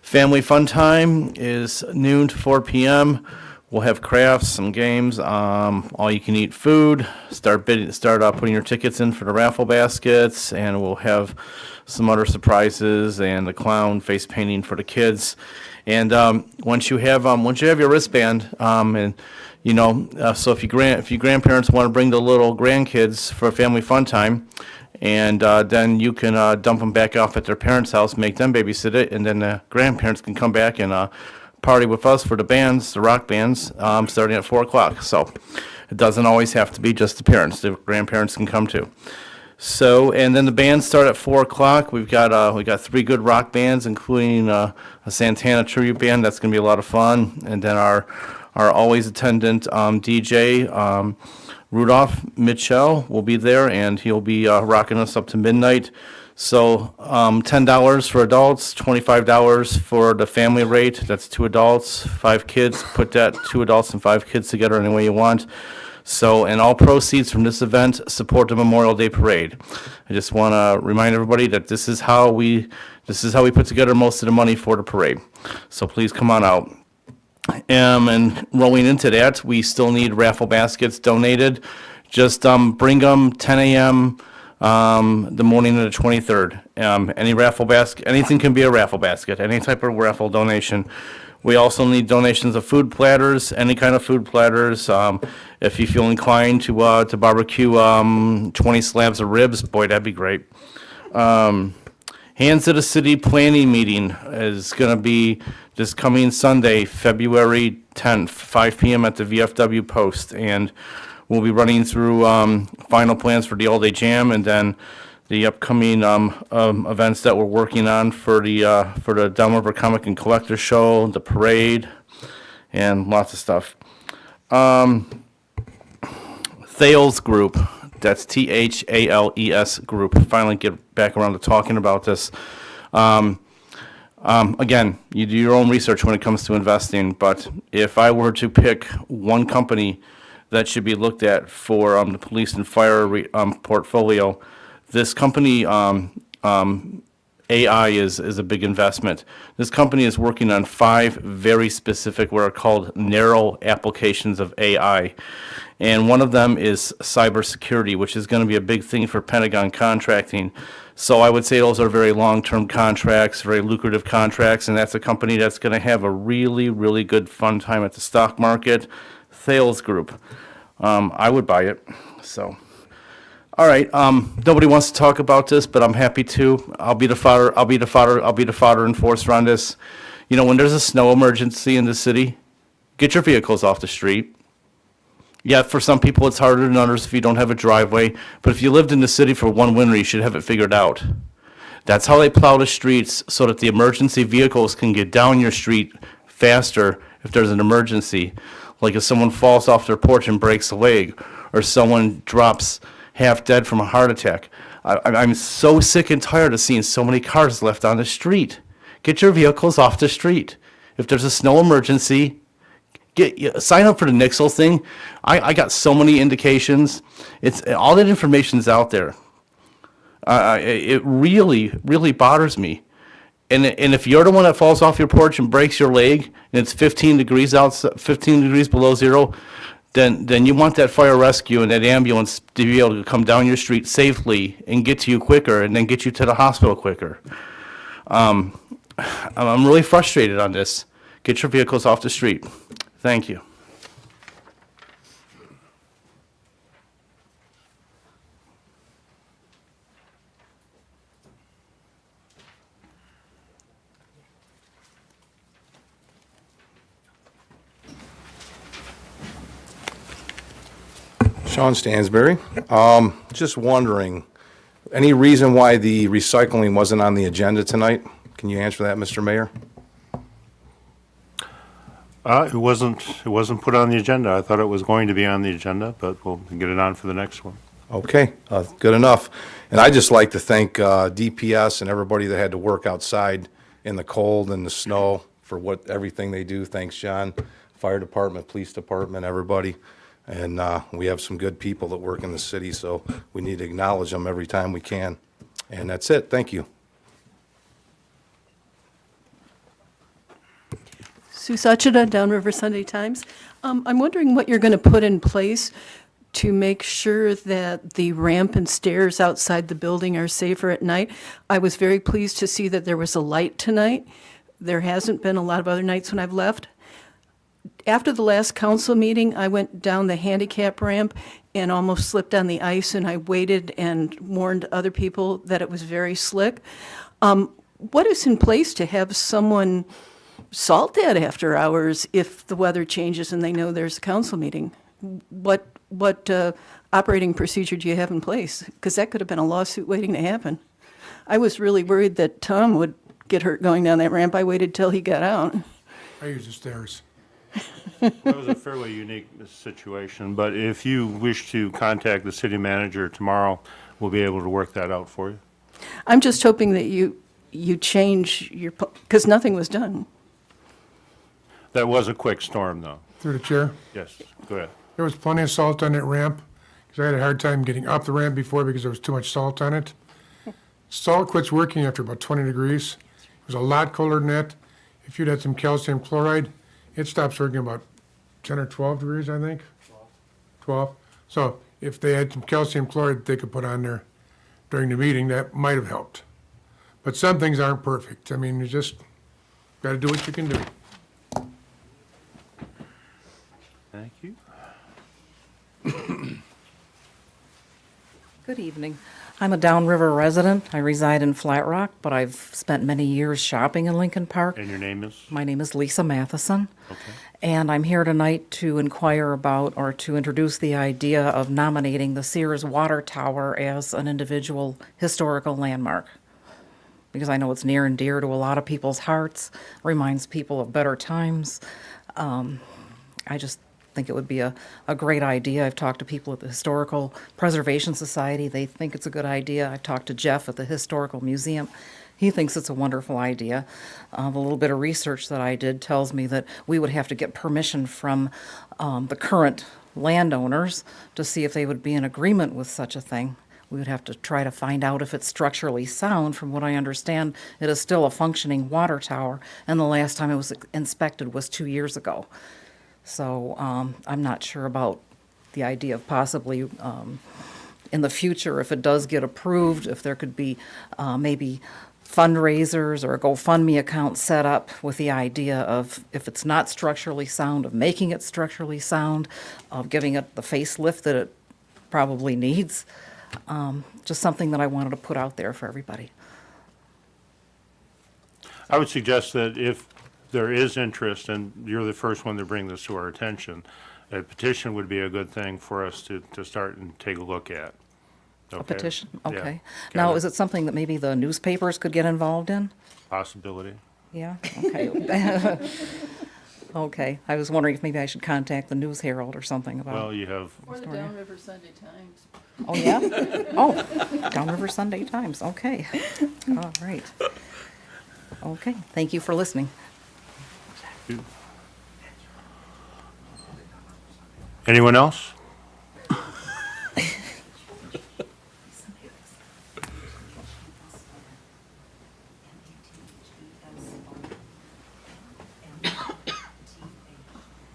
Family fun time is noon to 4 p.m. We'll have crafts, some games, all you can eat food. Start putting your tickets in for the raffle baskets, and we'll have some other surprises and the clown face painting for the kids. And once you have your wristband, and so if you grandparents want to bring the little grandkids for a family fun time, and then you can dump them back off at their parents' house, make them babysit it, and then the grandparents can come back and party with us for the bands, the rock bands, starting at 4 o'clock. So it doesn't always have to be just the parents. The grandparents can come too. So, and then the bands start at 4 o'clock. We've got 3 good rock bands, including a Santana tribute band. That's going to be a lot of fun. And then our always attendant DJ, Rudolph Mitchell, will be there, and he'll be rocking us up to midnight. So $10 for adults, $25 for the family rate. That's 2 adults, 5 kids. Put that 2 adults and 5 kids together any way you want. So, and all proceeds from this event support the Memorial Day Parade. I just want to remind everybody that this is how we put together most of the money for the parade. So please come on out. And rolling into that, we still need raffle baskets donated. Just bring them 10 a.m. The morning of the 23rd. Any raffle basket, anything can be a raffle basket, any type of raffle donation. We also need donations of food platters, any kind of food platters. If you feel inclined to barbecue 20 slabs of ribs, boy, that'd be great. Hands of the City planning meeting is going to be this coming Sunday, February 10th, 5 p.m. at the VFW post. And we'll be running through final plans for the all-day jam, and then the upcoming events that we're working on for the Downriver Comic and Collector Show, the parade, and lots of stuff. Thales Group, that's THALES Group. Finally get back around to talking about this. Again, you do your own research when it comes to investing, but if I were to pick one company that should be looked at for the police and fire portfolio, this company, ALES, AI is a big investment. This company is working on 5 very specific, what are called narrow applications of AI. And one of them is cybersecurity, which is going to be a big thing for Pentagon contracting. So I would say those are very long-term contracts, very lucrative contracts, and that's a company that's going to have a really, really good fun time at the stock market. Thales Group. I would buy it, so. All right, nobody wants to talk about this, but I'm happy to. I'll be the fodder enforcer on this. You know, when there's a snow emergency in the city, get your vehicles off the street. Yeah, for some people it's harder than others if you don't have a driveway, but if you lived in the city for one winter, you should have it figured out. That's how they plow the streets, so that the emergency vehicles can get down your street faster if there's an emergency. Like if someone falls off their porch and breaks a leg, or someone drops half dead from a heart attack. I'm so sick and tired of seeing so many cars left on the street. Get your vehicles off the street. If there's a snow emergency, sign up for the Nixle thing. I got so many indications. It's all that information's out there. It really, really bothers me. And if you're the one that falls off your porch and breaks your leg, and it's 15 degrees outside, 15 degrees below zero, then you want that fire rescue and that ambulance to be able to come down your street safely and get to you quicker, and then get you to the hospital quicker. I'm really frustrated on this. Get your vehicles off the street. Thank you. Sean Stansberry. Just wondering, any reason why the recycling wasn't on the agenda tonight? Can you answer that, Mr. Mayor? It wasn't put on the agenda. I thought it was going to be on the agenda, but we'll get it on for the next one. Okay, good enough. And I'd just like to thank DPS and everybody that had to work outside in the cold and the snow for everything they do. Thanks, John. Fire department, police department, everybody. And we have some good people that work in the city, so we need to acknowledge them every time we can. And that's it. Thank you. Sue Sacheda, Downriver Sunday Times. I'm wondering what you're going to put in place to make sure that the ramp and stairs outside the building are safer at night. I was very pleased to see that there was a light tonight. There hasn't been a lot of other nights when I've left. After the last council meeting, I went down the handicap ramp and almost slipped on the ice, and I waited and warned other people that it was very slick. What is in place to have someone salt that after hours if the weather changes and they know there's a council meeting? What operating procedure do you have in place? Because that could have been a lawsuit waiting to happen. I was really worried that Tom would get hurt going down that ramp. I waited till he got out. I use the stairs. That was a fairly unique situation, but if you wish to contact the city manager tomorrow, we'll be able to work that out for you. I'm just hoping that you change your, because nothing was done. That was a quick storm, though. Through the chair, Yes, go ahead. there was plenty of salt on that ramp, because I had a hard time getting up the ramp before because there was too much salt on it. Salt quits working after about 20 degrees. It was a lot colder than that. If you'd had some calcium chloride, it stops working about 10 or 12 degrees, I think. 12. So if they had some calcium chloride they could put on there during the meeting, that might have helped. But some things aren't perfect. I mean, you just got to do what you can do. Thank you. Good evening. I'm a Downriver resident. I reside in Flat Rock, but I've spent many years shopping in Lincoln Park. And your name is? My name is Lisa Matheson. Okay. And I'm here tonight to inquire about or to introduce the idea of nominating the Sears Water Tower as an individual historical landmark. Because I know it's near and dear to a lot of people's hearts, reminds people of better times. I just think it would be a great idea. I've talked to people at the Historical Preservation Society. They think it's a good idea. I've talked to Jeff at the Historical Museum. He thinks it's a wonderful idea. The little bit of research that I did tells me that we would have to get permission from the current landowners to see if they would be in agreement with such a thing. We would have to try to find out if it's structurally sound. From what I understand, it is still a functioning water tower, and the last time it was inspected was 2 years ago. So I'm not sure about the idea of possibly in the future, if it does get approved, if there could be maybe fundraisers or a GoFundMe account set up with the idea of, if it's not structurally sound, of making it structurally sound, of giving it the facelift that it probably needs. Just something that I wanted to put out there for everybody. I would suggest that if there is interest, and you're the first one to bring this to our attention, a petition would be a good thing for us to start and take a look at. A Okay? petition? Yeah. Okay. Now, is it something that maybe the newspapers could get involved in? Possibility. Yeah, okay. Okay, I was wondering if maybe I should contact the News Herald or something about. Well, you have, Or the Downriver Sunday Times. Oh, yeah? Oh, Downriver Sunday Times, okay. All right. Okay, thank you for listening. anyone else?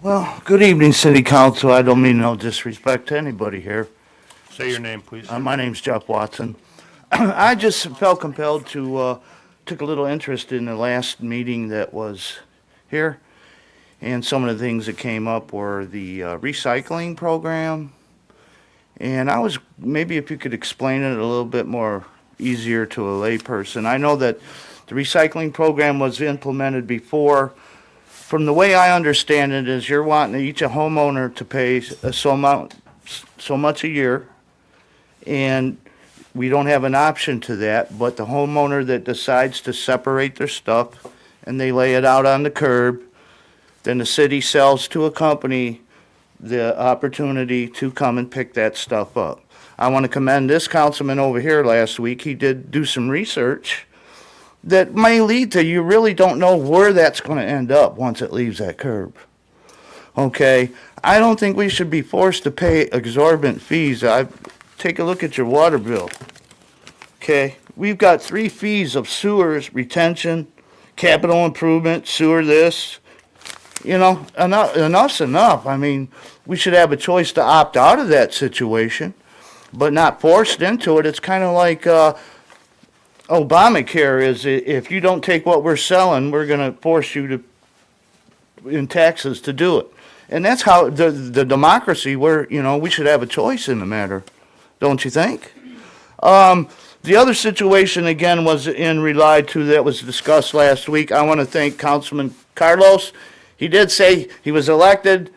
Well, good evening, City Council. I don't mean no disrespect to anybody here. Say your name, please. My name's Jeff Watson. I just felt compelled to, took a little interest in the last meeting that was here. And some of the things that came up were the recycling program. And I was, maybe if you could explain it a little bit more easier to a layperson. I know that the recycling program was implemented before. From the way I understand it is you're wanting each a homeowner to pay so much a year. And we don't have an option to that, but the homeowner that decides to separate their stuff and they lay it out on the curb, then the city sells to a company the opportunity to come and pick that stuff up. I want to commend this councilman over here last week. He did do some research that may lead to, you really don't know where that's going to end up once it leaves that curb. Okay? I don't think we should be forced to pay exorbitant fees. Take a look at your water bill. Okay? We've got 3 fees of sewers, retention, capital improvement, sewer this. You know, enough's enough. I mean, we should have a choice to opt out of that situation, but not forced into it. It's kind of like Obamacare is, if you don't take what we're selling, we're going to force you to, in taxes, to do it. And that's how the democracy, where, you know, we should have a choice in the matter, don't you think? The other situation, again, was in relied to, that was discussed last week. I want to thank Councilman Carlos. He did say he was elected,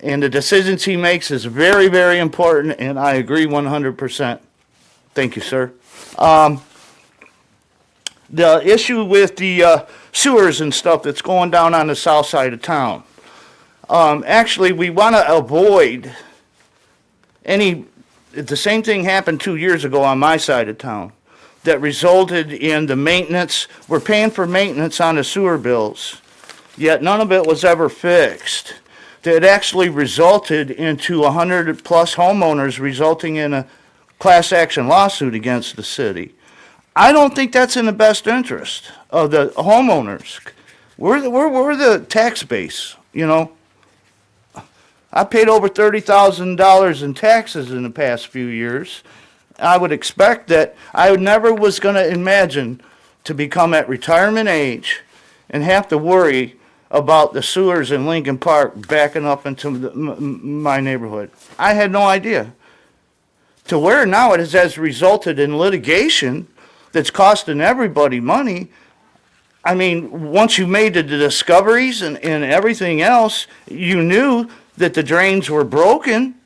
and the decisions he makes is very, very important, and I agree 100%. Thank you, sir. The issue with the sewers and stuff that's going down on the south side of town. Actually, we want to avoid the same thing happened 2 years ago on my side of town that resulted in the maintenance. We're paying for maintenance on the sewer bills, yet none of it was ever fixed. That actually resulted into 100+ homeowners, resulting in a class action lawsuit against the city. I don't think that's in the best interest of the homeowners. We're the tax base, you know. I paid over $30,000 in taxes in the past few years. I would expect that I never was going to imagine to become at retirement age and have to worry about the sewers in Lincoln Park backing up into my neighborhood. I had no idea. To where now it has resulted in litigation that's costing everybody money. I mean, once you made the discoveries and everything else, you knew that the drains were broken.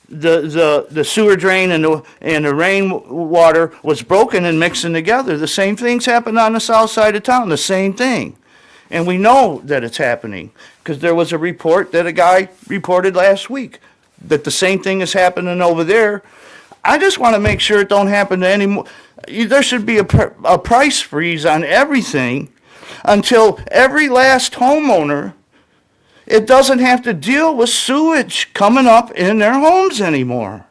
The sewer drain and the rainwater was broken and mixing together. The same things happened on the south side of town, the same thing. And we know that it's happening because there was a report that a guy reported last week that the same thing is happening over there. I just want to make sure it don't happen to any more. There should be a price freeze on everything until every last homeowner, it doesn't have to deal with sewage coming up in their homes anymore.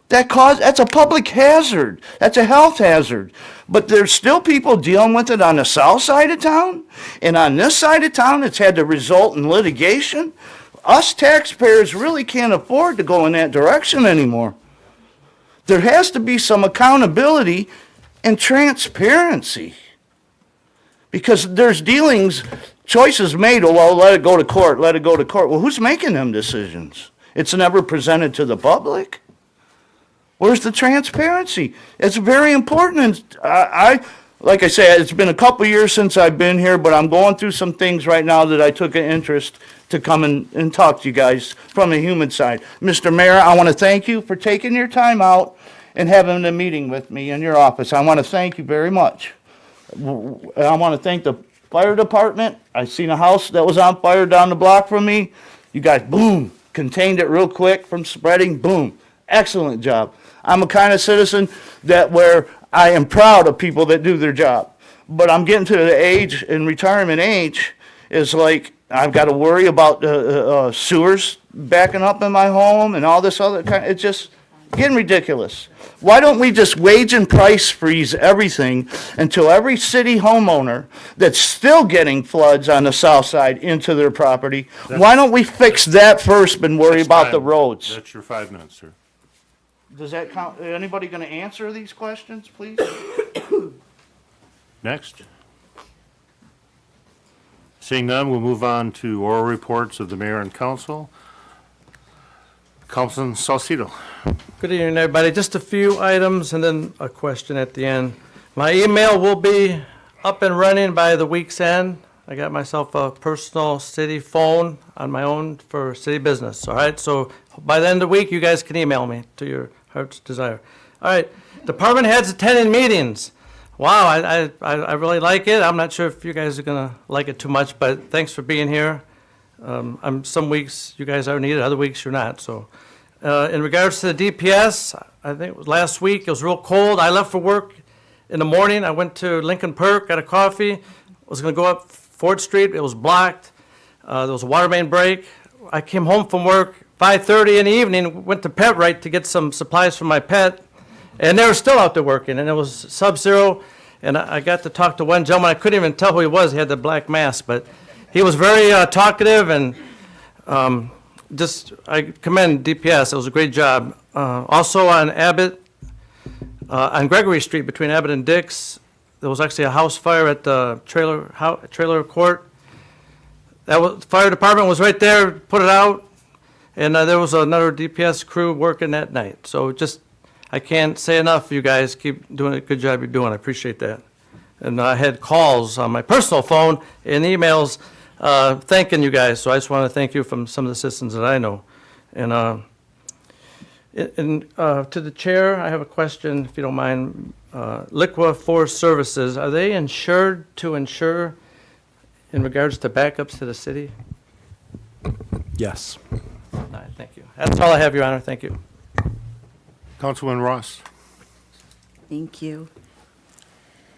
That's a public hazard. That's a health hazard. But there's still people dealing with it on the south side of town. And on this side of town, it's had to result in litigation. Us taxpayers really can't afford to go in that direction anymore. There has to be some accountability and transparency. Because there's dealings, choices made, oh, well, let it go to court, let it go to court. Well, who's making them decisions? It's never presented to the public. Where's the transparency? It's very important. And like I said, it's been a couple years since I've been here, but I'm going through some things right now that I took an interest to come and talk to you guys from the human side. Mr. Mayor, I want to thank you for taking your time out and having a meeting with me in your office. I want to thank you very much. I want to thank the fire department. I seen a house that was on fire down the block from me. You guys, boom, contained it real quick from spreading, boom. Excellent job. I'm a kind of citizen that where I am proud of people that do their job. But I'm getting to the age, in retirement age, is like I've got to worry about sewers backing up in my home and all this other kind. It's just getting ridiculous. Why don't we just wage and price freeze everything until every city homeowner that's still getting floods on the south side into their property, why don't we fix that first and worry about the roads? That's your 5 minutes, sir. Does that count? Anybody going to answer these questions, please? Next. Seeing none, we'll move on to oral reports of the mayor and council. Councilman Salcido. Good evening, everybody. Just a few items and then a question at the end. My email will be up and running by the week's end. I got myself a personal city phone on my own for city business, all right? So by the end of the week, you guys can email me to your heart's desire. All right, department heads attending meetings. Wow, I really like it. I'm not sure if you guys are gonna like it too much, but thanks for being here. Some weeks you guys are needed, other weeks you're not, so. In regards to the DPS, I think it was last week, it was real cold. I left for work in the morning. I went to Lincoln Park, got a coffee, was gonna go up Ford Street, it was blocked. There was a water main break. I came home from work 5:30 in the evening, went to Pet Right to get some supplies for my pet, and they were still out there working, and it was sub-zero, and I got to talk to one gentleman. I couldn't even tell who he was. He had the black mask, but he was very talkative, and I commend DPS. It was a great job. Also on Abbott, on Gregory Street between Abbott and Dix, there was actually a house fire at the trailer court. The fire department was right there, put it out, and there was another DPS crew working that night. So I can't say enough, you guys keep doing a good job you're doing. I appreciate that. And I had calls on my personal phone and emails thanking you guys. So I just want to thank you from some of the citizens that I know. And to the chair, I have a question, if you don't mind. Liqua Forest Services, are they insured to insure in regards to backups to the city? Yes. All right, thank you. That's all I have, Your Honor. Thank you. Councilman Ross. Thank you.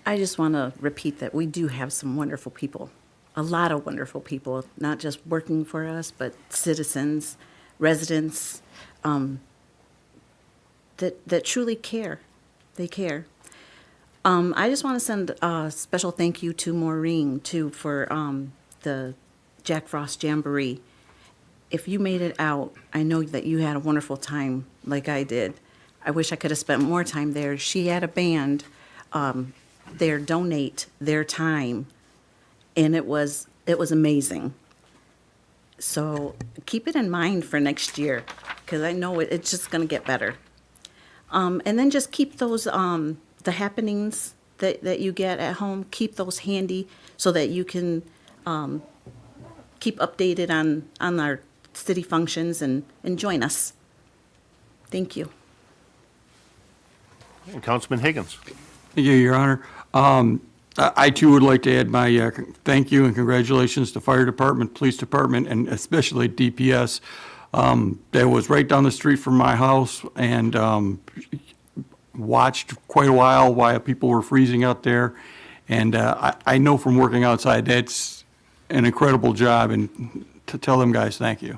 I just want to repeat that we do have some wonderful people, a lot of wonderful people, not just working for us, but citizens, residents, that truly care. They care. I just want to send a special thank you to Maureen, too, for the Jack Frost Jamboree. If you made it out, I know that you had a wonderful time like I did. I wish I could have spent more time there. She had a band there donate their time, and it was amazing. So keep it in mind for next year, because I know it's just going to get better. And then just keep those the happenings that you get at home, keep those handy so that you can keep updated on our city functions and join us. Thank you. And Councilman Higgins. Thank you, Your Honor. I too would like to add my thank you and congratulations to Fire Department, Police Department, and especially DPS. That was right down the street from my house, and watched quite a while people were freezing out there. And I know from working outside, that's an incredible job, and to tell them guys thank you.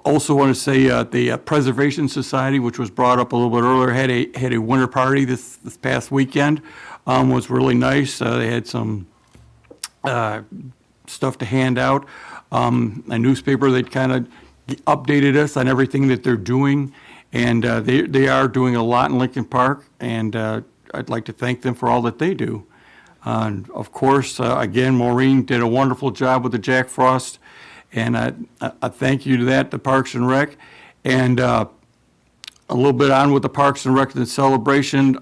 Also want to say the Preservation Society, which was brought up a little bit earlier, had a winter party this past weekend. Was really nice. They had some stuff to hand out. A newspaper that kind of updated us on everything that they're doing, and they are doing a lot in Lincoln Park, and I'd like to thank them for all that they do. And of course, again, Maureen did a wonderful job with the Jack Frost, and I thank you to that, the Parks and Rec. And a little bit on with the Parks and Rec and celebration,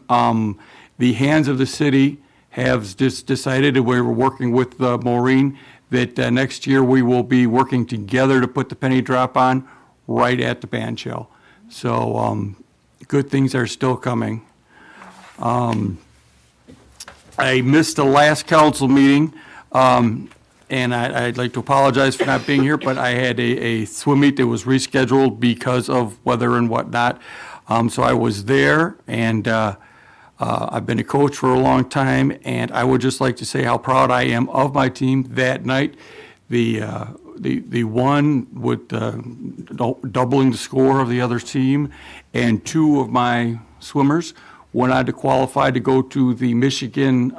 the Hands of the City have just decided, and we're working with Maureen, that next year we will be working together to put the penny drop on right at the band shell. So good things are still coming. I missed the last council meeting, and I'd like to apologize for not being here, but I had a swim meet that was rescheduled because of weather and whatnot. So I was there, and I've been a coach for a long time, and I would just like to say how proud I am of my team that night. The one with doubling the score of the other team, and two of my swimmers went on to qualify to go to the Michigan,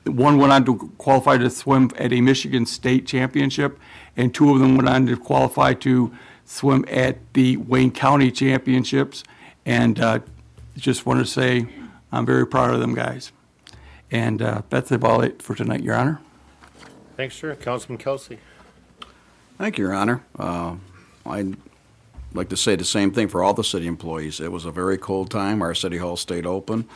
one went on to qualify to swim at a Michigan State Championship, and two of them went on to qualify to swim at the Wayne County Championships. And just want to say I'm very proud of them guys. And that's about it for tonight, Your Honor. Thanks, sir. Councilman Kelsey. Thank you, Your Honor. I'd like to say the same thing for all the city employees. It was a very cold time. Our city hall stayed open.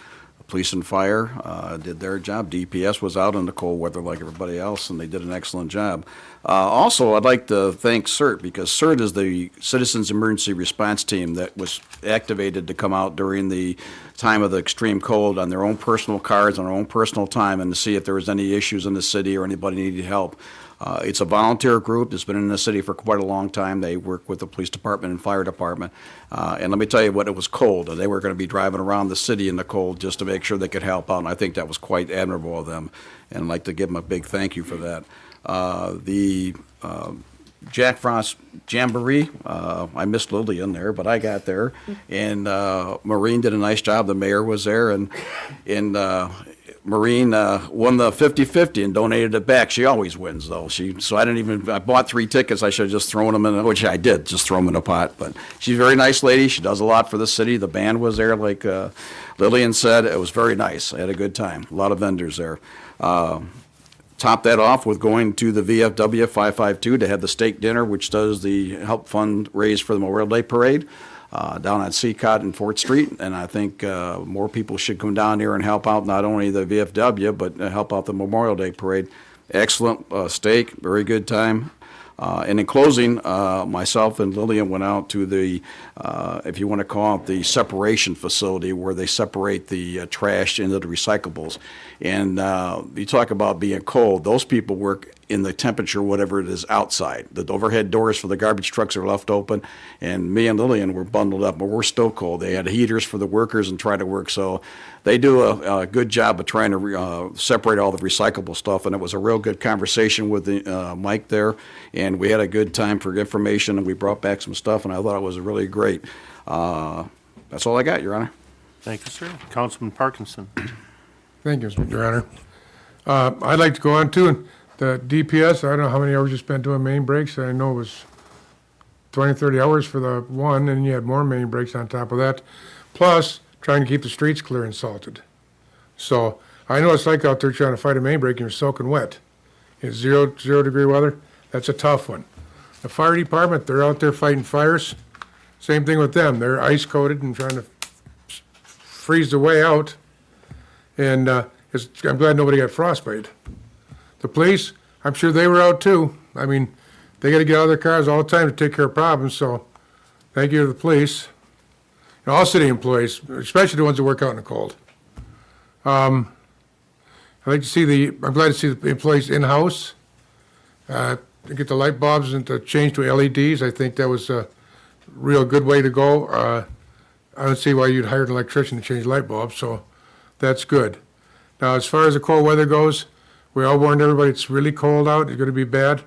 Police and fire did their job. DPS was out in the cold weather like everybody else, and they did an excellent job. Also, I'd like to thank CERT, because CERT is the Citizens Emergency Response Team that was activated to come out during the time of the extreme cold on their own personal cars, on their own personal time, and to see if there was any issues in the city or anybody needed help. It's a volunteer group that's been in the city for quite a long time. They work with the police department and fire department. And let me tell you what, it was cold. They were going to be driving around the city in the cold just to make sure they could help out, and I think that was quite admirable of them. And I'd like to give them a big thank you for that. The Jack Frost Jamboree, I missed Lillian there, but I got there. And Maureen did a nice job. The mayor was there, and Maureen won the 50-50 and donated it back. She always wins, though. So I bought 3 tickets. I should have just thrown them in, which I did, just throw them in a pot. But she's a very nice lady. She does a lot for the city. The band was there, like Lillian said. It was very nice. I had a good time. A lot of vendors there. Top that off with going to the VFW 552 to have the steak dinner, which does the help fund raise for the Memorial Day Parade. Down on Seacott and 4th Street, and I think more people should come down here and help out not only the VFW, but help out the Memorial Day Parade. Excellent steak, very good time. And in closing, myself and Lillian went out to the, if you want to call it, the separation facility where they separate the trash into the recyclables. And you talk about being cold, those people work in the temperature, whatever it is, outside. The overhead doors for the garbage trucks are left open, and me and Lillian were bundled up, but we're still cold. They had heaters for the workers and try to work, so they do a good job of trying to separate all the recyclable stuff, and it was a real good conversation with the, Mike there, and we had a good time for information, and we brought back some stuff, and I thought it was really great. That's all I got, Your Honor. Thank you, sir. Councilman Parkinson. Thank you, Your Honor. I'd like to go on too. The DPS, I don't know how many hours you spent doing main breaks. I know it was 20, 30 hours for the one, and you had more main breaks on top of that. Plus, trying to keep the streets clear and salted. So, I know it's like out there trying to fight a main break and you're soaking wet. It's zero degree weather. That's a tough one. The fire department, they're out there fighting fires. Same thing with them. They're ice coated and trying to freeze the way out. And I'm glad nobody got frostbite. The police, I'm sure they were out too. I mean, they got to get out of their cars all the time to take care of problems, so thank you to the police. And all city employees, especially the ones that work out in the cold. I'm glad to see the employees in-house. Get the light bulbs and to change to LEDs. I think that was a real good way to go. I don't see why you'd hire an electrician to change light bulbs, so that's good. Now, as far as the cold weather goes, we all warned everybody it's really cold out. It's going to be bad.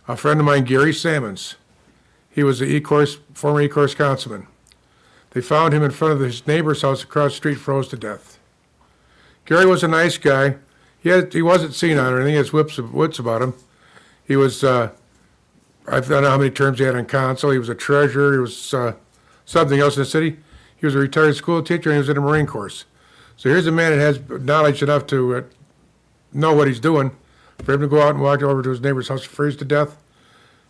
A friend of mine, Gary Salmons, He was the former E-course councilman. They found him in front of his neighbor's house across the street, froze to death. Gary was a nice guy. He wasn't senile or anything. He has wits about him. He was, I don't know how many terms he had on council. He was a treasurer. He was something else in the city. He was a retired school teacher, and he was in the Marine Corps. So here's a man that has knowledge enough to know what he's doing. For him to go out and walk over to his neighbor's house and freeze to death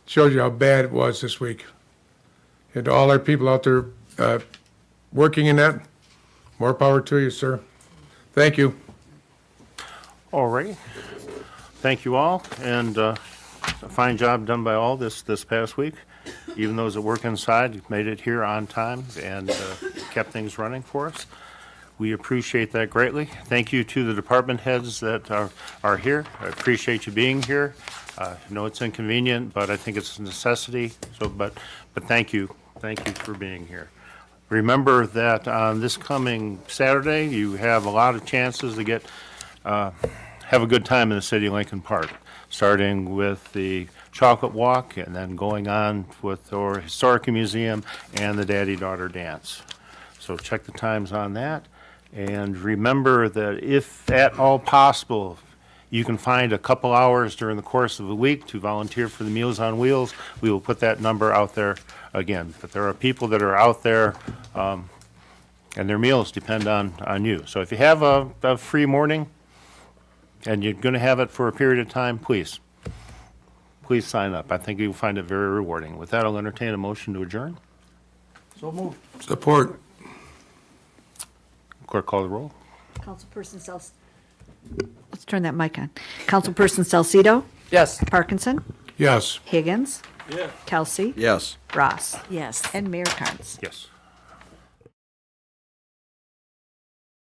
shows you how bad it was this week. And to all our people out there working in that, more power to you, sir. Thank you. All right. Thank you all, and a fine job done by all this past week. Even those that work inside, you've made it here on time and kept things running for us. We appreciate that greatly. Thank you to the department heads that are here. I appreciate you being here. I know it's inconvenient, but I think it's a necessity. So, but thank you. Thank you for being here. Remember that on this coming Saturday, you have a lot of chances to get have a good time in the city of Lincoln Park, starting with the chocolate walk and then going on with our historical museum and the daddy-daughter dance. So check the times on that. And remember that if at all possible, you can find a couple hours during the course of the week to volunteer for the Meals on Wheels. We will put that number out there again. But there are people that are out there, and their meals depend on you. So if you have a free morning and you're going to have it for a period of time, please sign up. I think you'll find it very rewarding. With that, I'll entertain a motion to adjourn. So moved. Support. Clerk, call the roll. Councilperson let's turn that mic on. Councilperson Salcido? Yes. Parkinson? Yes. Higgins? Kelsey? Yes. Ross? Yes. And Mayor Carnes? Yes.